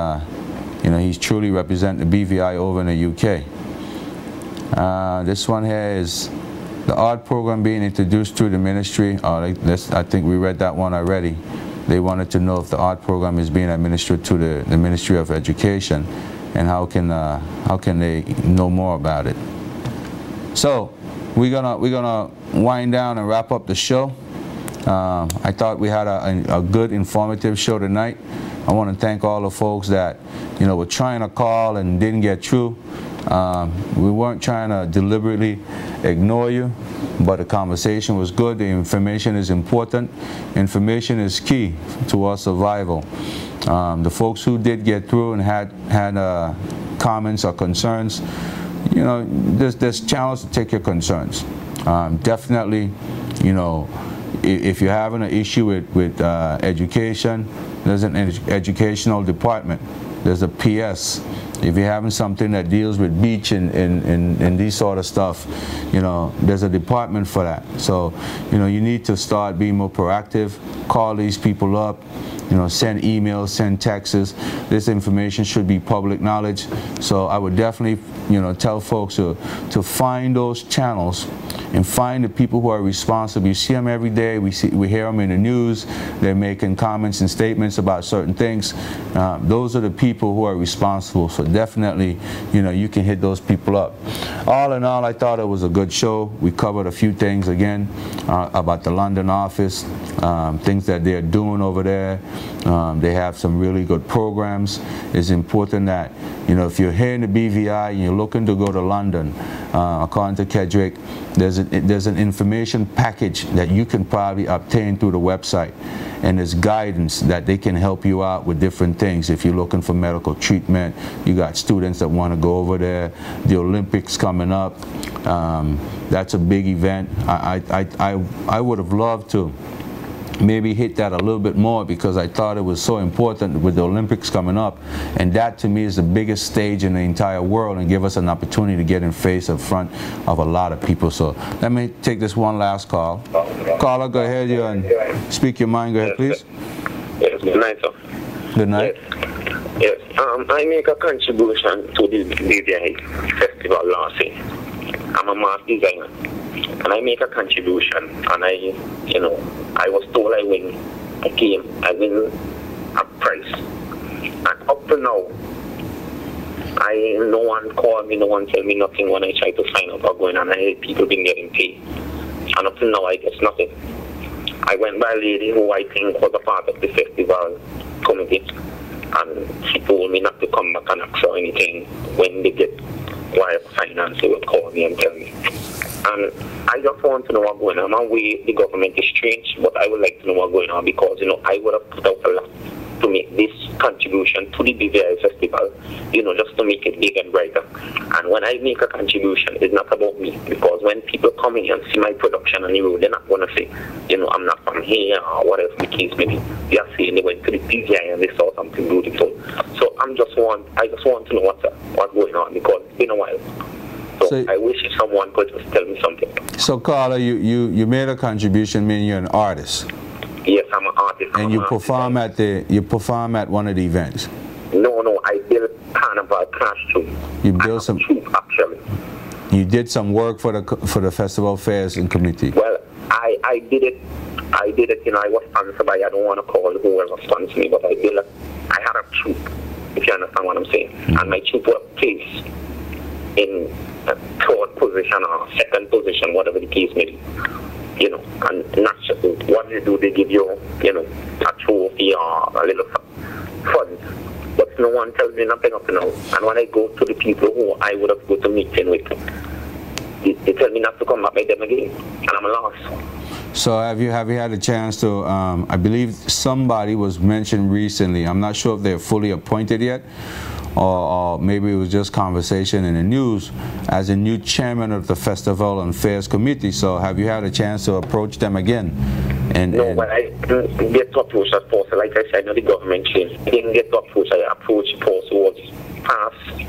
you know, he's truly representing the BVI over in the UK. This one here is the art program being introduced through the ministry. I think we read that one already. They wanted to know if the art program is being administered to the Ministry of Education, and how can they know more about it. So we're gonna wind down and wrap up the show. I thought we had a good, informative show tonight. I want to thank all the folks that, you know, were trying to call and didn't get through. We weren't trying to deliberately ignore you, but the conversation was good. The information is important. Information is key to our survival. The folks who did get through and had comments or concerns, you know, there's challenge to take your concerns. Definitely, you know, if you're having an issue with education, there's an educational department. There's a PS. If you're having something that deals with beach and these sort of stuff, you know, there's a department for that. So, you know, you need to start being more proactive, call these people up, send emails, send texts. This information should be public knowledge. So I would definitely, tell folks to find those channels and find the people who are responsible. You see them every day. We hear them in the news. They're making comments and statements about certain things. Those are the people who are responsible. So definitely, you can hit those people up. All in all, I thought it was a good show. We covered a few things again about the London office, things that they're doing over there. They have some really good programs. It's important that, if you're here in the BVI and you're looking to go to London, according to Kedrick, there's an information package that you can probably obtain through the website, and there's guidance that they can help you out with different things. If you're looking for medical treatment, you got students that want to go over there. The Olympics coming up, that's a big event. I would have loved to maybe hit that a little bit more, because I thought it was so important with the Olympics coming up, and that to me is the biggest stage in the entire world and give us an opportunity to get in front of a lot of people. So let me take this one last call. Caller, go ahead and speak your mind. Go ahead, please. Yes, good night, sir. Good night. Yes, I make a contribution to the BVI festival last year. I'm a mask designer, and I make a contribution, and I was told I win a prize, and up to now, no one called me, no one tell me nothing when I try to sign up or going, and I hear people been getting paid, and up to now I get nothing. I went by a lady who I think was a part of the festival committee, and she told me not to come back and ask or anything. When they get wire finance, they would call me and tell me. And I just want to know what's going on. I'm aware the government is strange, but I would like to know what's going on, because I would have put out a lot to make this contribution to the BVI festival, just to make it big and brighter. And when I make a contribution, it's not about me, because when people come in and see my production on the road, they're not going to say, I'm not from here or whatever the case may be. They are saying they went to the BVI and they saw something beautiful. So I just want to know what's going on, because it's been a while. So I wish someone could just tell me something. So Carla, you made a contribution, meaning you're an artist. Yes, I'm an artist. And you perform at one of the events. No, I built Carnival costume. You built some troupe, actually. You did some work for the festival fairs and committee. Well, I did it. I was sponsored by, I don't want to call whoever sponsored me, but I had a troupe, if you understand what I'm saying. And my troupe was placed in a third position or second position, whatever the case may be. And not just what they give you, a trophy or a little fund. But no one tells me nothing up to now. And when I go to the people who I would have go to meeting with, they tell me not to come back by them again, and I'm lost. So have you had a chance to, I believe somebody was mentioned recently, I'm not sure if they're fully appointed yet, or maybe it was just conversation in the news, as a new chairman of the Festival and Fairs Committee. So have you had a chance to approach them again? No, but I didn't get to approach that person. Like I said, the government changed. I didn't get to approach. I approached the person who was passed,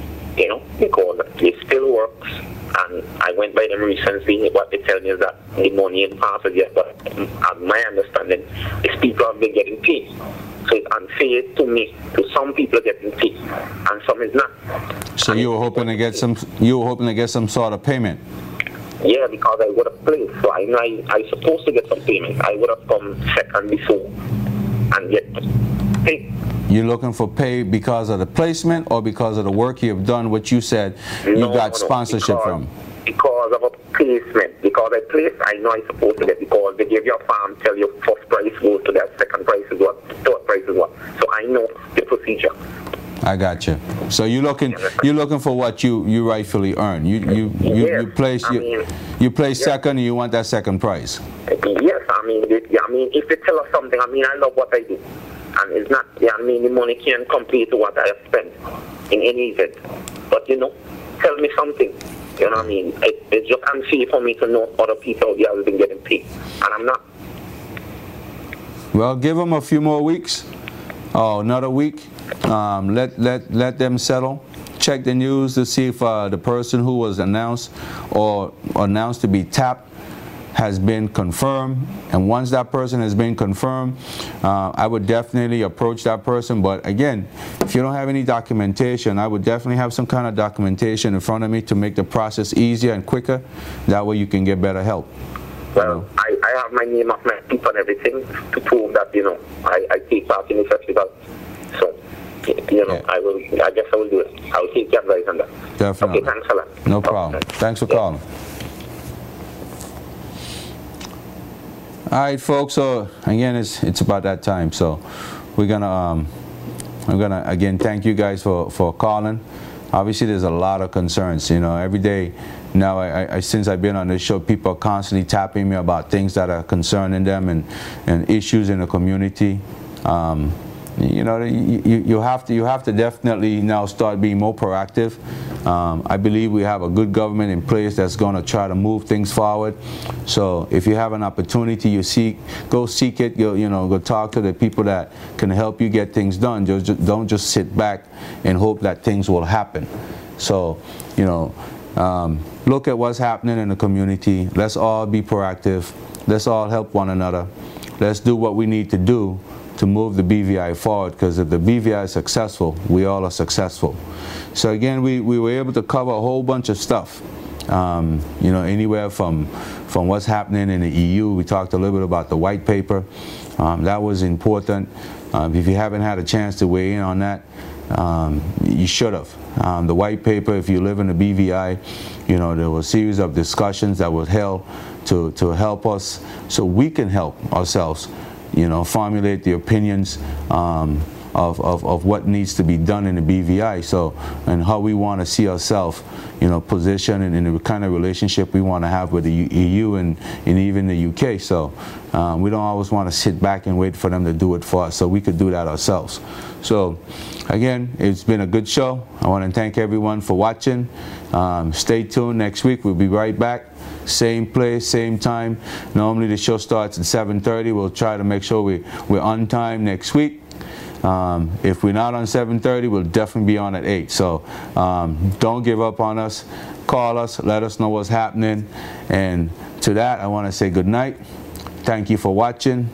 because it still works. And I went by them recently. What they tell me is that the money ain't passed yet, but as my understanding, these people have been getting paid. So it's unfair to me, to some people getting paid, and some is not. So you were hoping to get some sort of payment? Yeah, because I would have played, so I supposed to get some payment. I would have come second before and get paid. You're looking for pay because of the placement or because of the work you've done, what you said you got sponsorship from? Because of a placement. Because I placed, I know I'm supposed to get, because they give you a farm, tell you first price goes to that, second price is what, third price is what. So I know the procedure. I got you. So you're looking for what you rightfully earn. You place second, and you want that second price. Yes, if they tell us something, I love what I do, and it's not. The money can't compete to what I have spent in any event. But tell me something. It's just unfair for me to know other people have been getting paid, and I'm not. Well, give them a few more weeks. Another week. Let them settle. Check the news to see if the person who was announced to be tapped has been confirmed, and once that person has been confirmed, I would definitely approach that person. But again, if you don't have any documentation, I would definitely have some kind of documentation in front of me to make the process easier and quicker. That way you can get better help. Well, I have my name of my people and everything to prove that, you know, I take part in the festival. So, you know, yeah. I guess I will do it. I will take your advice on that. Definitely. Okay, thanks a lot. No problem. Thanks for calling. All right, folks. So again, it's about that time. So we're gonna again thank you guys for calling. Obviously, there's a lot of concerns. You know, every day now, since I've been on this show, people are constantly tapping me about things that are concerning them and issues in the community. You know, you have to definitely now start being more proactive. I believe we have a good government in place that's going to try to move things forward. So if you have an opportunity, go seek it. Go talk to the people that can help you get things done. Don't just sit back and hope that things will happen. So, you know, look at what's happening in the community. Let's all be proactive. Let's all help one another. Let's do what we need to do to move the BVI forward, because if the BVI is successful, we all are successful. So again, we were able to cover a whole bunch of stuff. You know, anywhere from what's happening in the EU. We talked a little bit about the white paper. That was important. If you haven't had a chance to weigh in on that, you should have. The white paper, if you live in the BVI, you know, there was a series of discussions that were held to help us so we can help ourselves, you know, formulate the opinions of what needs to be done in the BVI, so, and how we want to see ourselves, you know, positioned in the kind of relationship we want to have with the EU and even the UK. So we don't always want to sit back and wait for them to do it for us, so we could do that ourselves. So again, it's been a good show. I want to thank everyone for watching. Stay tuned. Next week we'll be right back. Same place, same time. Normally the show starts at 7:30. We'll try to make sure we're on time next week. If we're not on 7:30, we'll definitely be on at 8. So don't give up on us. Call us. Let us know what's happening. And to that, I want to say good night. Thank you for watching.